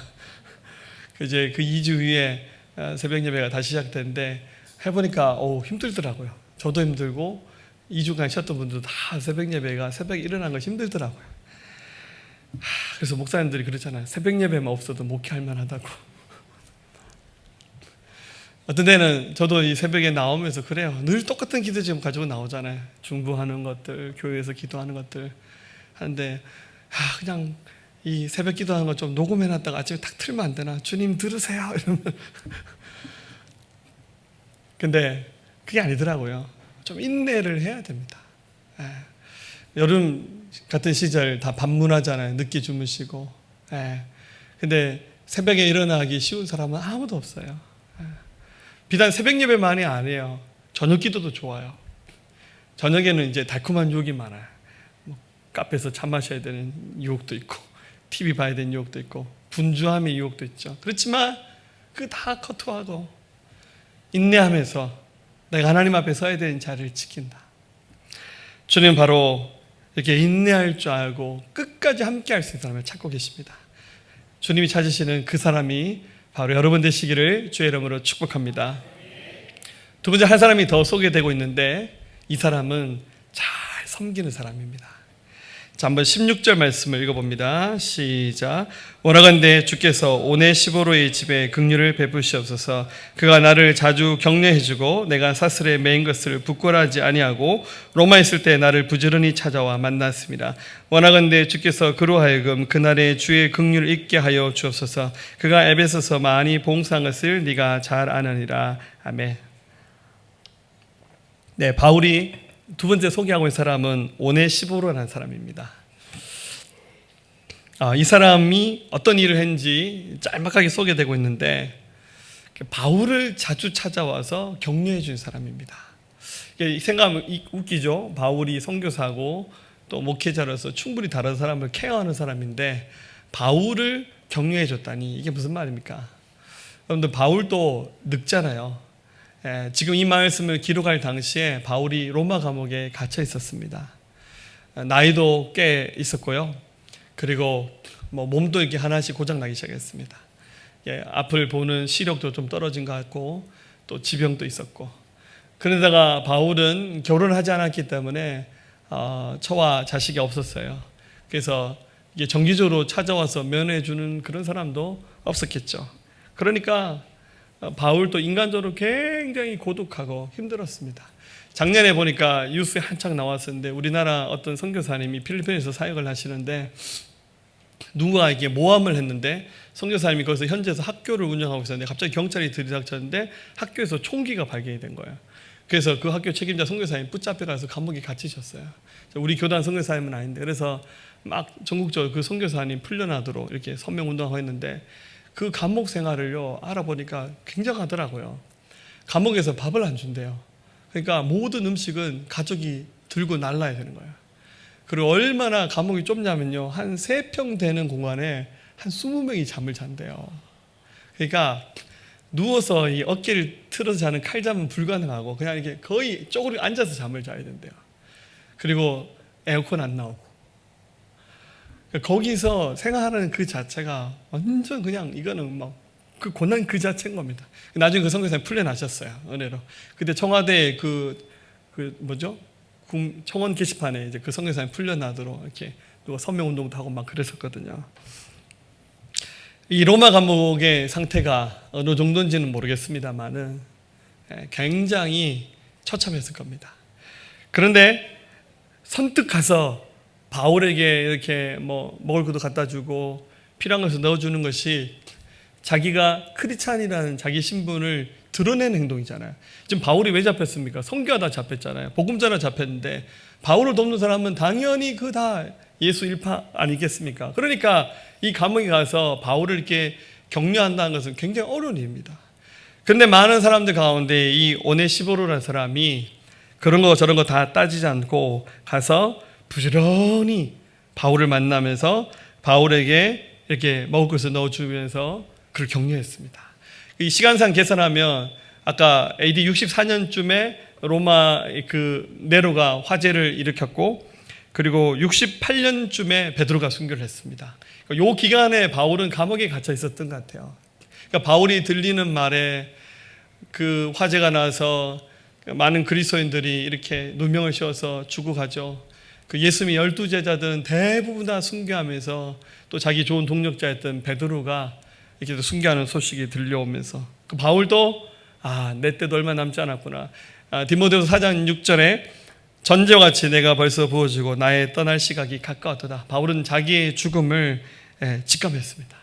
이제 그 2주 후에 새벽 예배가 다시 시작됐는데 해보니까 힘들더라고요. 저도 힘들고 2주간 쉬었던 분들도 다 새벽 예배가 새벽에 일어나는 거 힘들더라고요. 그래서 목사님들이 그러잖아요. 새벽 예배만 없어도 목회할 만하다고. 어떤 때는 저도 이 새벽에 나오면서 그래요. 늘 똑같은 기도 지금 가지고 나오잖아요. 중보하는 것들, 교회에서 기도하는 것들 하는데 그냥 이 새벽 기도하는 거 좀 녹음해놨다가 아침에 탁 틀면 안 되나? 주님 들으세요 이러면 근데 그게 아니더라고요. 좀 인내를 해야 됩니다. 여름 같은 시절 다 밤문하잖아요. 늦게 주무시고. 근데 새벽에 일어나기 쉬운 사람은 아무도 없어요. 비단 새벽 예배만이 아니에요. 저녁 기도도 좋아요. 저녁에는 이제 달콤한 유혹이 많아요. 뭐 카페에서 차 마셔야 되는 유혹도 있고, TV 봐야 되는 유혹도 있고, 분주함의 유혹도 있죠. 그렇지만 그 다 커트하고 인내하면서 내가 하나님 앞에 서야 되는 자리를 지킨다. 주님 바로 이렇게 인내할 줄 알고 끝까지 함께 할 수 있는 사람을 찾고 계십니다. 주님이 찾으시는 그 사람이 바로 여러분 되시기를 주의 이름으로 축복합니다. 두 번째 한 사람이 더 소개되고 있는데 이 사람은 잘 섬기는 사람입니다. 자, 한번 16절 말씀을 읽어봅니다. 시작. 원하건대 주께서 오네시보로의 집에 긍휼을 베푸시옵소서. 그가 나를 자주 격려해주고 내가 사슬에 매인 것을 부끄러워하지 아니하고 로마에 있을 때 나를 부지런히 찾아와 만났습니다. 원하건대 주께서 그로 하여금 그날의 주의 긍휼을 잊게 하여 주옵소서. 그가 에베소서 많이 봉사한 것을 네가 잘 아느니라. 아멘. 네, 바울이 두 번째 소개하고 있는 사람은 오네시보로라는 사람입니다. 이 사람이 어떤 일을 했는지 짤막하게 소개되고 있는데 바울을 자주 찾아와서 격려해 준 사람입니다. 생각하면 웃기죠. 바울이 선교사고 또 목회자로서 충분히 다른 사람을 케어하는 사람인데 바울을 격려해 줬다니 이게 무슨 말입니까? 여러분들 바울도 늙잖아요. 지금 이 말씀을 기록할 당시에 바울이 로마 감옥에 갇혀 있었습니다. 나이도 꽤 있었고요. 그리고 몸도 이렇게 하나씩 고장나기 시작했습니다. 앞을 보는 시력도 좀 떨어진 것 같고 또 지병도 있었고. 그러다가 바울은 결혼하지 않았기 때문에 처와 자식이 없었어요. 그래서 이게 정기적으로 찾아와서 면회해주는 그런 사람도 없었겠죠. 그러니까 바울도 인간적으로 굉장히 고독하고 힘들었습니다. 작년에 보니까 뉴스에 한창 나왔었는데 우리나라 어떤 선교사님이 필리핀에서 사역을 하시는데 누가 이게 모함을 했는데 선교사님이 거기서 현지에서 학교를 운영하고 있었는데 갑자기 경찰이 들이닥쳤는데 학교에서 총기가 발견이 된 거예요. 그래서 그 학교 책임자 선교사님 붙잡혀가서 감옥에 갇히셨어요. 우리 교단 선교사님은 아닌데 그래서 막 전국적으로 그 선교사님 풀려나도록 이렇게 서명운동하고 했는데 그 감옥 생활을요 알아보니까 굉장하더라고요. 감옥에서 밥을 안 준대요. 그러니까 모든 음식은 가족이 들고 날라야 되는 거예요. 그리고 얼마나 감옥이 좁냐면요 한 3평 되는 공간에 한 20명이 잠을 잔대요. 그러니까 누워서 이 어깨를 틀어서 자는 칼잠은 불가능하고 그냥 이렇게 거의 쪼그려 앉아서 잠을 자야 된대요. 그리고 에어컨 안 나오고 거기서 생활하는 그 자체가 완전 그냥 이거는 막 그 고난 그 자체인 겁니다. 나중에 그 선교사님 풀려나셨어요. 은혜로. 그때 청와대 청원 게시판에 이제 그 선교사님 풀려나도록 이렇게 누가 서명운동도 하고 막 그랬었거든요. 이 로마 감옥의 상태가 어느 정도인지는 모르겠습니다만은 굉장히 처참했을 겁니다. 그런데 선뜻 가서 바울에게 이렇게 먹을 것도 갖다 주고 필요한 것을 넣어주는 것이 자기가 크리스찬이라는 자기 신분을 드러내는 행동이잖아요. 지금 바울이 왜 잡혔습니까? 선교하다 잡혔잖아요. 복음자라 잡혔는데 바울을 돕는 사람은 당연히 그 다 예수 일파 아니겠습니까? 그러니까 이 감옥에 가서 바울을 이렇게 격려한다는 것은 굉장히 어려운 일입니다. 그런데 많은 사람들 가운데 이 오네시보로라는 사람이 그런 거 저런 거 다 따지지 않고 가서 부지런히 바울을 만나면서 바울에게 이렇게 먹을 것을 넣어주면서 그를 격려했습니다. 이 시간상 계산하면 아까 AD 64년쯤에 로마 그 네로가 화재를 일으켰고 그리고 68년쯤에 베드로가 순교를 했습니다. 이 기간에 바울은 감옥에 갇혀 있었던 것 같아요. 그러니까 바울이 들리는 말에 그 화재가 나서 많은 그리스도인들이 이렇게 누명을 씌워서 죽어가죠. 그 예수님의 12제자들은 대부분 다 순교하면서 또 자기 좋은 동력자였던 베드로가 이렇게 순교하는 소식이 들려오면서 그 바울도 내 때도 얼마 남지 않았구나. 디모데후서 4장 6절에 전제와 같이 내가 벌써 부어지고 나의 떠날 시각이 가까웠도다. 바울은 자기의 죽음을 직감했습니다.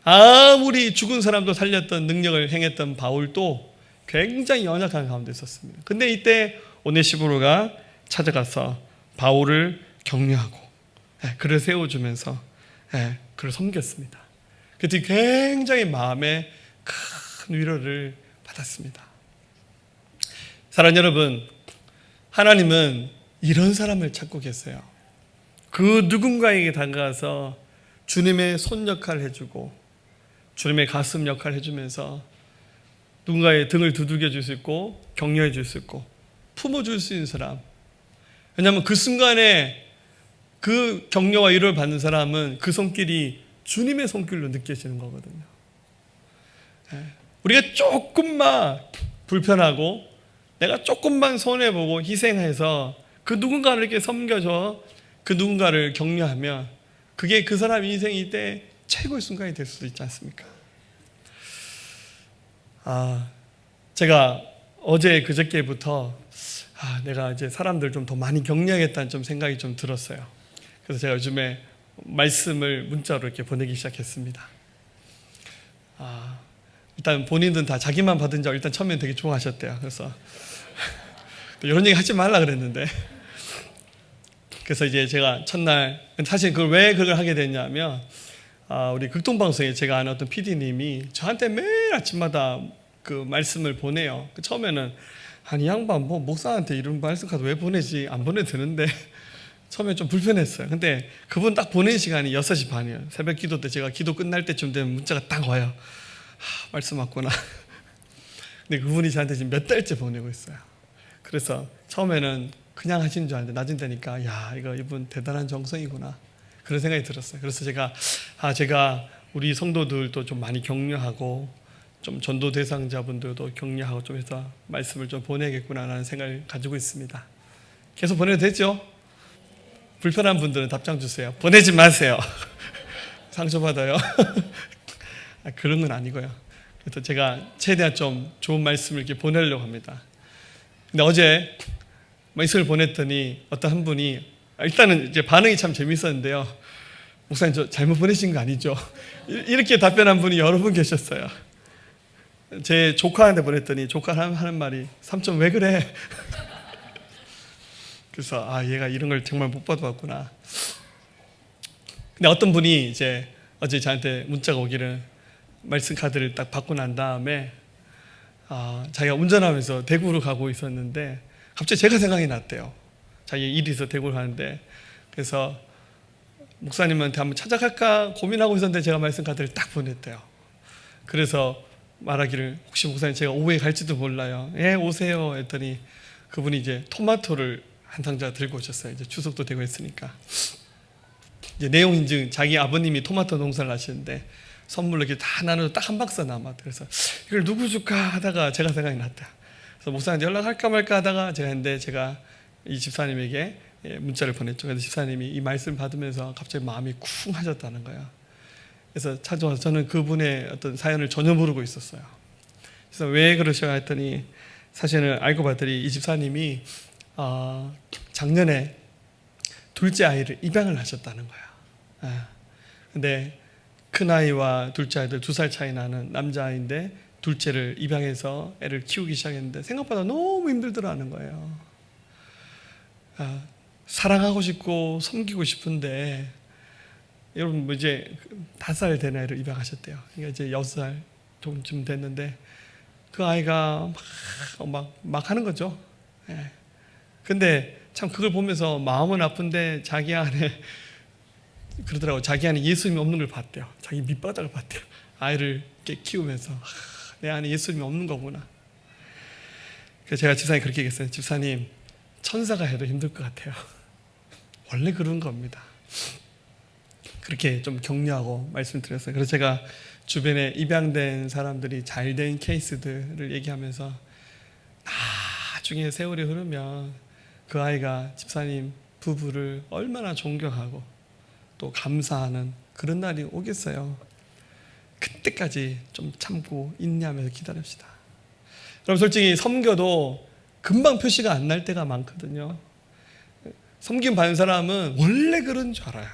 아무리 죽은 사람도 살렸던 능력을 행했던 바울도 굉장히 연약한 가운데 있었습니다. 근데 이때 오네시모로가 찾아가서 바울을 격려하고 그를 세워주면서 그를 섬겼습니다. 그때 굉장히 마음에 큰 위로를 받았습니다. 사랑하는 여러분, 하나님은 이런 사람을 찾고 계세요. 그 누군가에게 다가가서 주님의 손 역할을 해주고 주님의 가슴 역할을 해주면서 누군가의 등을 두들겨 줄 수 있고 격려해 줄 수 있고 품어줄 수 있는 사람. 왜냐하면 그 순간에 그 격려와 위로를 받는 사람은 그 손길이 주님의 손길로 느껴지는 거거든요. 우리가 조금만 불편하고 내가 조금만 손해보고 희생해서 그 누군가를 이렇게 섬겨줘 그 누군가를 격려하면 그게 그 사람 인생일 때 최고의 순간이 될 수도 있지 않습니까? 제가 어제 그저께부터 내가 이제 사람들 좀 더 많이 격려하겠다는 좀 생각이 좀 들었어요. 그래서 제가 요즘에 말씀을 문자로 이렇게 보내기 시작했습니다. 일단 본인들은 다 자기만 받은 줄 일단 처음엔 되게 좋아하셨대요. 그래서 이런 얘기 하지 말라 그랬는데 그래서 이제 제가 첫날 사실 그걸 왜 그걸 하게 됐냐면 우리 극동방송에 제가 아는 어떤 PD님이 저한테 매일 아침마다 그 말씀을 보내요. 처음에는 이 양반 뭐 목사한테 이런 말씀 카드 왜 보내지? 안 보내도 되는데 처음에 좀 불편했어요. 근데 그분 딱 보내는 시간이 6시 반이에요. 새벽 기도 때 제가 기도 끝날 때쯤 되면 문자가 딱 와요. 말씀 왔구나. 근데 그분이 저한테 지금 몇 달째 보내고 있어요. 그래서 처음에는 그냥 하신 줄 알았는데 낮은 되니까 이분 대단한 정성이구나 그런 생각이 들었어요. 그래서 제가 우리 성도들도 좀 많이 격려하고 좀 전도 대상자분들도 격려하고 좀 해서 말씀을 좀 보내야겠구나라는 생각을 가지고 있습니다. 계속 보내도 되죠? 불편한 분들은 답장 주세요. 보내지 마세요. 상처받아요. 그런 건 아니고요. 그래서 제가 최대한 좀 좋은 말씀을 이렇게 보내려고 합니다. 근데 어제 메시지를 보냈더니 어떤 한 분이 일단은 이제 반응이 참 재밌었는데요. 목사님 저 잘못 보내신 거 아니죠? 이렇게 답변한 분이 여러 분 계셨어요. 제 조카한테 보냈더니 조카가 하는 말이 삼촌 왜 그래? 그래서 얘가 이런 걸 정말 못 받아봤구나. 근데 어떤 분이 이제 어제 저한테 문자가 오기를 말씀 카드를 딱 받고 난 다음에 자기가 운전하면서 대구로 가고 있었는데 갑자기 제가 생각이 났대요. 자기 일이 있어 대구를 가는데 그래서 목사님한테 한번 찾아갈까 고민하고 있었는데 제가 말씀 카드를 딱 보냈대요. 그래서 말하기를 혹시 목사님 제가 오후에 갈지도 몰라요. 예 오세요 했더니 그분이 이제 토마토를 한 상자 들고 오셨어요. 이제 추석도 되고 했으니까 이제 내용 인증 자기 아버님이 토마토 농사를 하시는데 선물로 이렇게 다 나눠서 딱 한 박스 남았다. 그래서 이걸 누구 줄까 하다가 제가 생각이 났다. 그래서 목사님한테 연락할까 말까 하다가 제가 했는데 제가 이 집사님에게 문자를 보냈죠. 그래서 집사님이 이 말씀 받으면서 갑자기 마음이 쿵 하셨다는 거예요. 그래서 찾아와서 저는 그분의 어떤 사연을 전혀 모르고 있었어요. 그래서 왜 그러셔 했더니 사실은 알고 봤더니 이 집사님이 작년에 둘째 아이를 입양을 하셨다는 거야. 근데 큰 아이와 둘째 아이들 2살 차이 나는 남자아이인데 둘째를 입양해서 애를 키우기 시작했는데 생각보다 너무 힘들더라는 거예요. 사랑하고 싶고 섬기고 싶은데 여러분 뭐 이제 5살 된 아이를 입양하셨대요. 그러니까 이제 6살 좀 됐는데 그 아이가 막 하는 거죠. 근데 참 그걸 보면서 마음은 아픈데 자기 안에 그러더라고. 자기 안에 예수님이 없는 걸 봤대요. 자기 밑바닥을 봤대요. 아이를 이렇게 키우면서 내 안에 예수님이 없는 거구나. 그래서 제가 집사님 그렇게 얘기했어요. 집사님 천사가 해도 힘들 것 같아요. 원래 그런 겁니다. 그렇게 좀 격려하고 말씀드렸어요. 그래서 제가 주변에 입양된 사람들이 잘된 케이스들을 얘기하면서 나중에 세월이 흐르면 그 아이가 집사님 부부를 얼마나 존경하고 또 감사하는 그런 날이 오겠어요. 그때까지 좀 참고 인내하면서 기다립시다. 여러분 솔직히 섬겨도 금방 표시가 안 날 때가 많거든요. 섬김 받는 사람은 원래 그런 줄 알아요.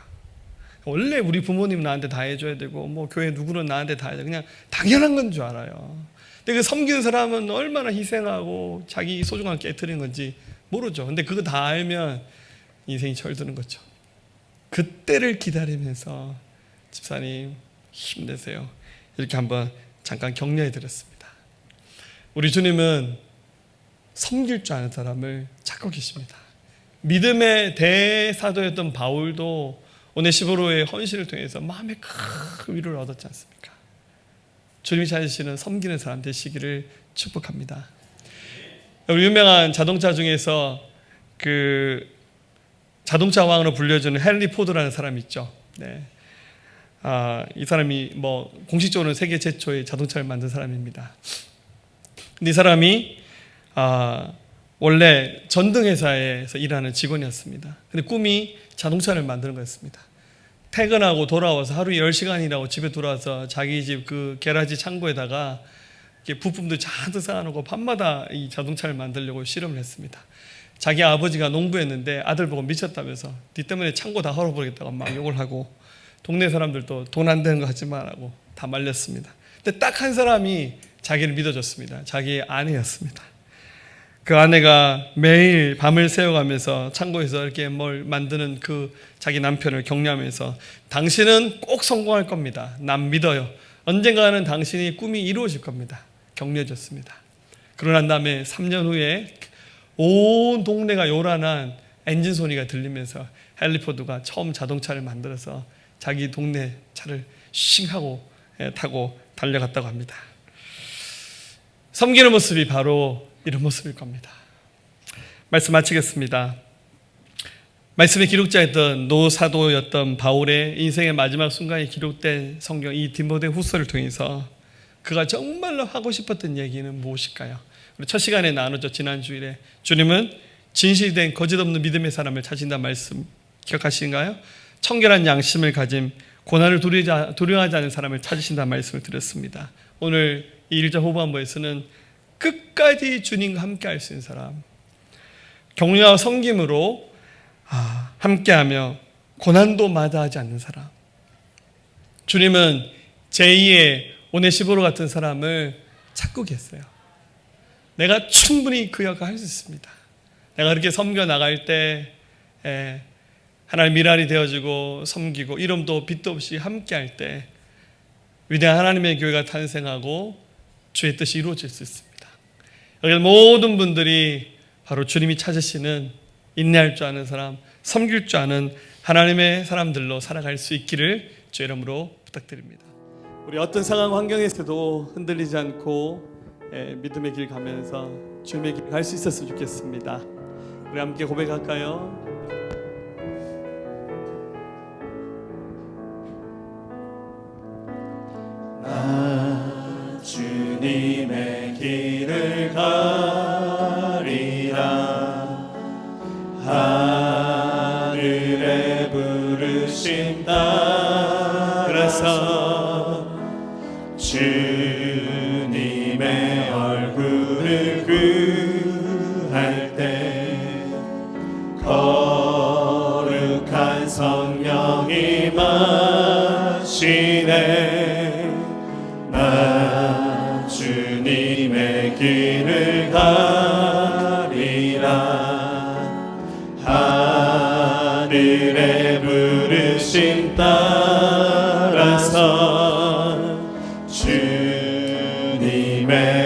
원래 우리 부모님 나한테 다 해줘야 되고 뭐 교회 누구는 나한테 다 해야 돼. 그냥 당연한 건 줄 알아요. 근데 그 섬기는 사람은 얼마나 희생하고 자기 소중함을 깨트리는 건지 모르죠. 근데 그거 다 알면 인생이 철드는 거죠. 그때를 기다리면서 집사님 힘내세요. 이렇게 한번 잠깐 격려해 드렸습니다. 우리 주님은 섬길 줄 아는 사람을 찾고 계십니다. 믿음의 대사도였던 바울도 오네시모로의 헌신을 통해서 마음에 큰 위로를 얻었지 않습니까? 주님이 찾으시는 섬기는 사람 되시기를 축복합니다. 우리 유명한 자동차 중에서 그 자동차 왕으로 불려주는 헨리 포드라는 사람이 있죠. 네. 이 사람이 뭐 공식적으로는 세계 최초의 자동차를 만든 사람입니다. 근데 이 사람이 원래 전등회사에서 일하는 직원이었습니다. 근데 꿈이 자동차를 만드는 거였습니다. 퇴근하고 돌아와서 하루에 10시간이라고 집에 돌아와서 자기 집 그 게라지 창고에다가 부품들 잔뜩 쌓아놓고 밤마다 이 자동차를 만들려고 실험을 했습니다. 자기 아버지가 농부였는데 아들 보고 미쳤다면서 니 때문에 창고 다 헐어버리겠다고 막 욕을 하고 동네 사람들도 돈 안 되는 거 하지 말라고 다 말렸습니다. 근데 딱 한 사람이 자기를 믿어줬습니다. 자기의 아내였습니다. 그 아내가 매일 밤을 새워가면서 창고에서 이렇게 뭘 만드는 그 자기 남편을 격려하면서 당신은 꼭 성공할 겁니다. 난 믿어요. 언젠가는 당신이 꿈이 이루어질 겁니다. 격려해줬습니다. 그러고 난 다음에 3년 후에 온 동네가 요란한 엔진 소리가 들리면서 헨리 포드가 처음 자동차를 만들어서 자기 동네 차를 싱하고 타고 달려갔다고 합니다. 섬기는 모습이 바로 이런 모습일 겁니다. 말씀 마치겠습니다. 말씀의 기록자였던 노사도였던 바울의 인생의 마지막 순간에 기록된 성경 이 디모데 후서를 통해서 그가 정말로 하고 싶었던 얘기는 무엇일까요? 우리 첫 시간에 나누죠. 지난 주일에 주님은 진실된 거짓 없는 믿음의 사람을 찾으신다는 말씀 기억하시는가요? 청결한 양심을 가진 고난을 두려워하지 않는 사람을 찾으신다는 말씀을 드렸습니다. 오늘 이 1장 후반부에서는 끝까지 주님과 함께 할 수 있는 사람, 격려와 섬김으로 함께하며 고난도 마다하지 않는 사람. 주님은 제2의 오네시모로 같은 사람을 찾고 계세요. 내가 충분히 그 역할을 할 수 있습니다. 내가 그렇게 섬겨 나갈 때 하나님 미랄이 되어주고 섬기고 이름도 빛도 없이 함께할 때 위대한 하나님의 교회가 탄생하고 주의 뜻이 이루어질 수 있습니다. 여기 모든 분들이 바로 주님이 찾으시는 인내할 줄 아는 사람, 섬길 줄 아는 하나님의 사람들로 살아갈 수 있기를 주의 이름으로 부탁드립니다. 우리 어떤 상황 환경에서도 흔들리지 않고 믿음의 길 가면서 주님의 길 갈 수 있었으면 좋겠습니다. 우리 함께 고백할까요? 나 주님의 길을 가리라. 하늘의 부르심 따라서 주님의 얼굴을 구할 때 거룩한 성령이 마시네. 나 주님의 길을 가리라. 하늘의 부르심 따라서 주님의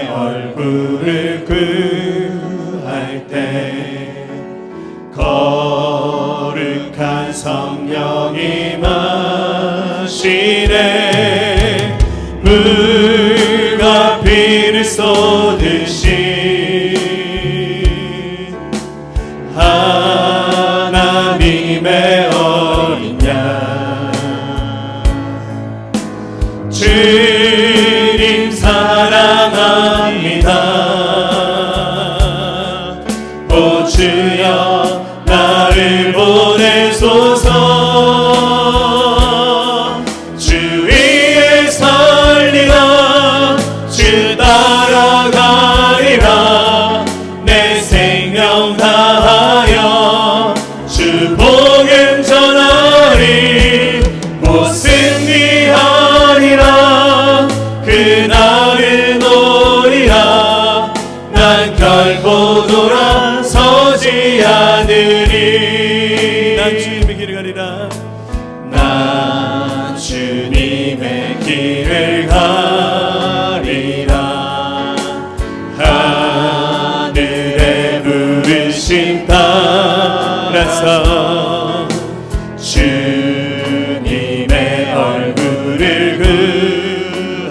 얼굴을 구할 때 거룩한 성령이 마시네. 물과 비를 쏟으신 하나님의 어린 양 주님 사랑합니다. 난 결코 돌아서지 않으리. 난 주님의 길을 가리라. 난 주님의 길을 가리라. 하늘의 부르심 따라서 주님의 얼굴을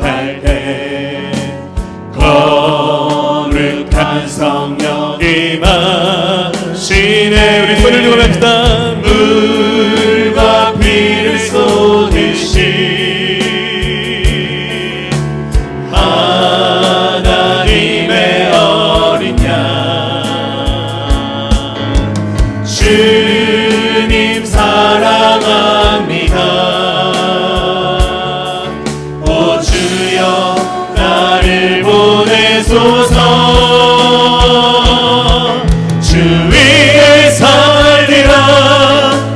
구할 때 거룩한 성령이 마시네. 우리 손을 들고 뵙시다. 물과 피를 쏟으시 하나님의 어린 양 주님 사랑합니다. 오 주여 나를 보내소서. 주 위에 살리라.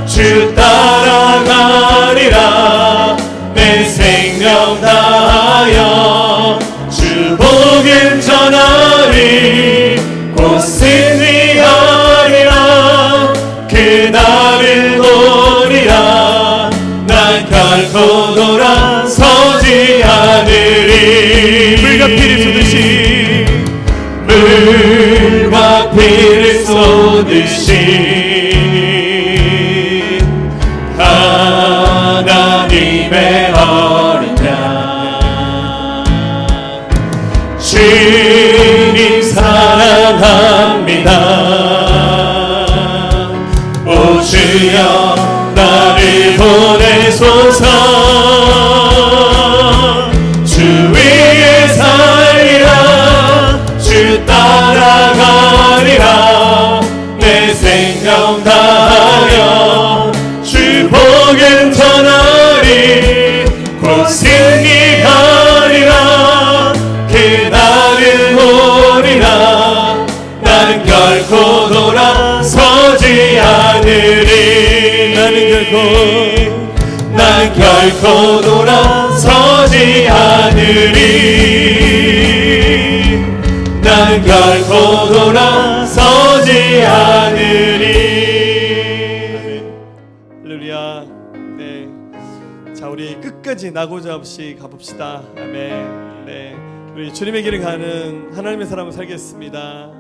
주 따라가리라. 내 생명 다하여 주 복음 전하리. 곧 승리하리라. 그날을 보리라. 난 결코 돌아서지 않으리. 물과 피를 쏟으시 물과 피를 쏟으시 하나님의 어린 양 주님 사랑합니다. 오 주여 나를 보내소서. 주 위에 살리라. 주 따라가리라. 내 생명 다하여 주 복음 전하리. 곧 승리하리라. 그날을 오리라. 나는 결코 돌아서지 않으리. 난 결코 돌아서지 않으리. 난 결코 돌아서지 않으리. 할렐루야. 네. 자, 우리 끝까지 나고자 없이 가봅시다. 아멘. 네. 우리 주님의 길을 가는 하나님의 사람을 살겠습니다.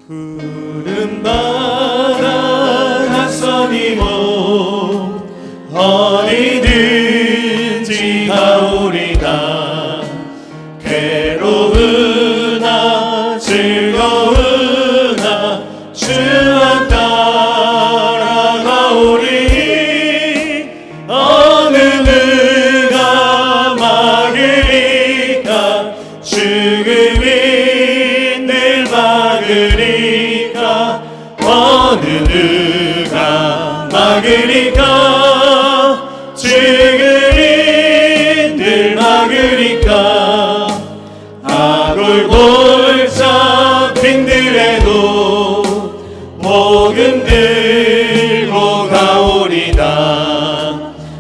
푸른 바다 낯선이모 어디든지 가오리다. 괴로우나 즐거우나 주와 따라가오리. 어느 누가 막으리까. 죽음이 늘 막으리까. 어느 누가 막으리까. 죽음이 늘 막으리까. 아골골 잡힌들에도 복음 들고 가오리다.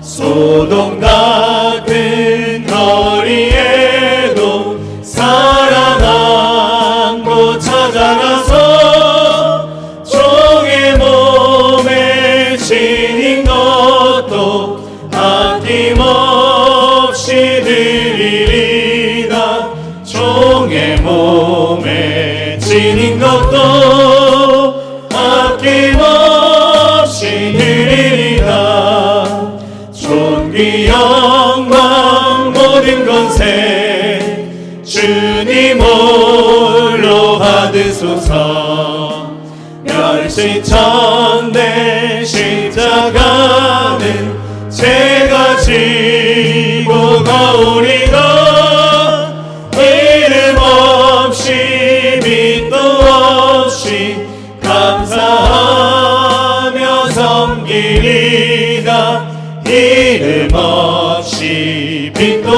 소돔 같은 거리에도 사랑 안고 찾아가서 종의 몸에 지닌 것도 아낌없이 드리리다. 종의 몸에 지닌 것도 아낌없이 드리리다. 존귀 영광 모든 권세 주님 홀로 받으소서. 멸시천대 십자가는 제가 지고 가오리다. 이름 없이 빛도 없이 감사하며 섬기리다. 이름 없이 빛도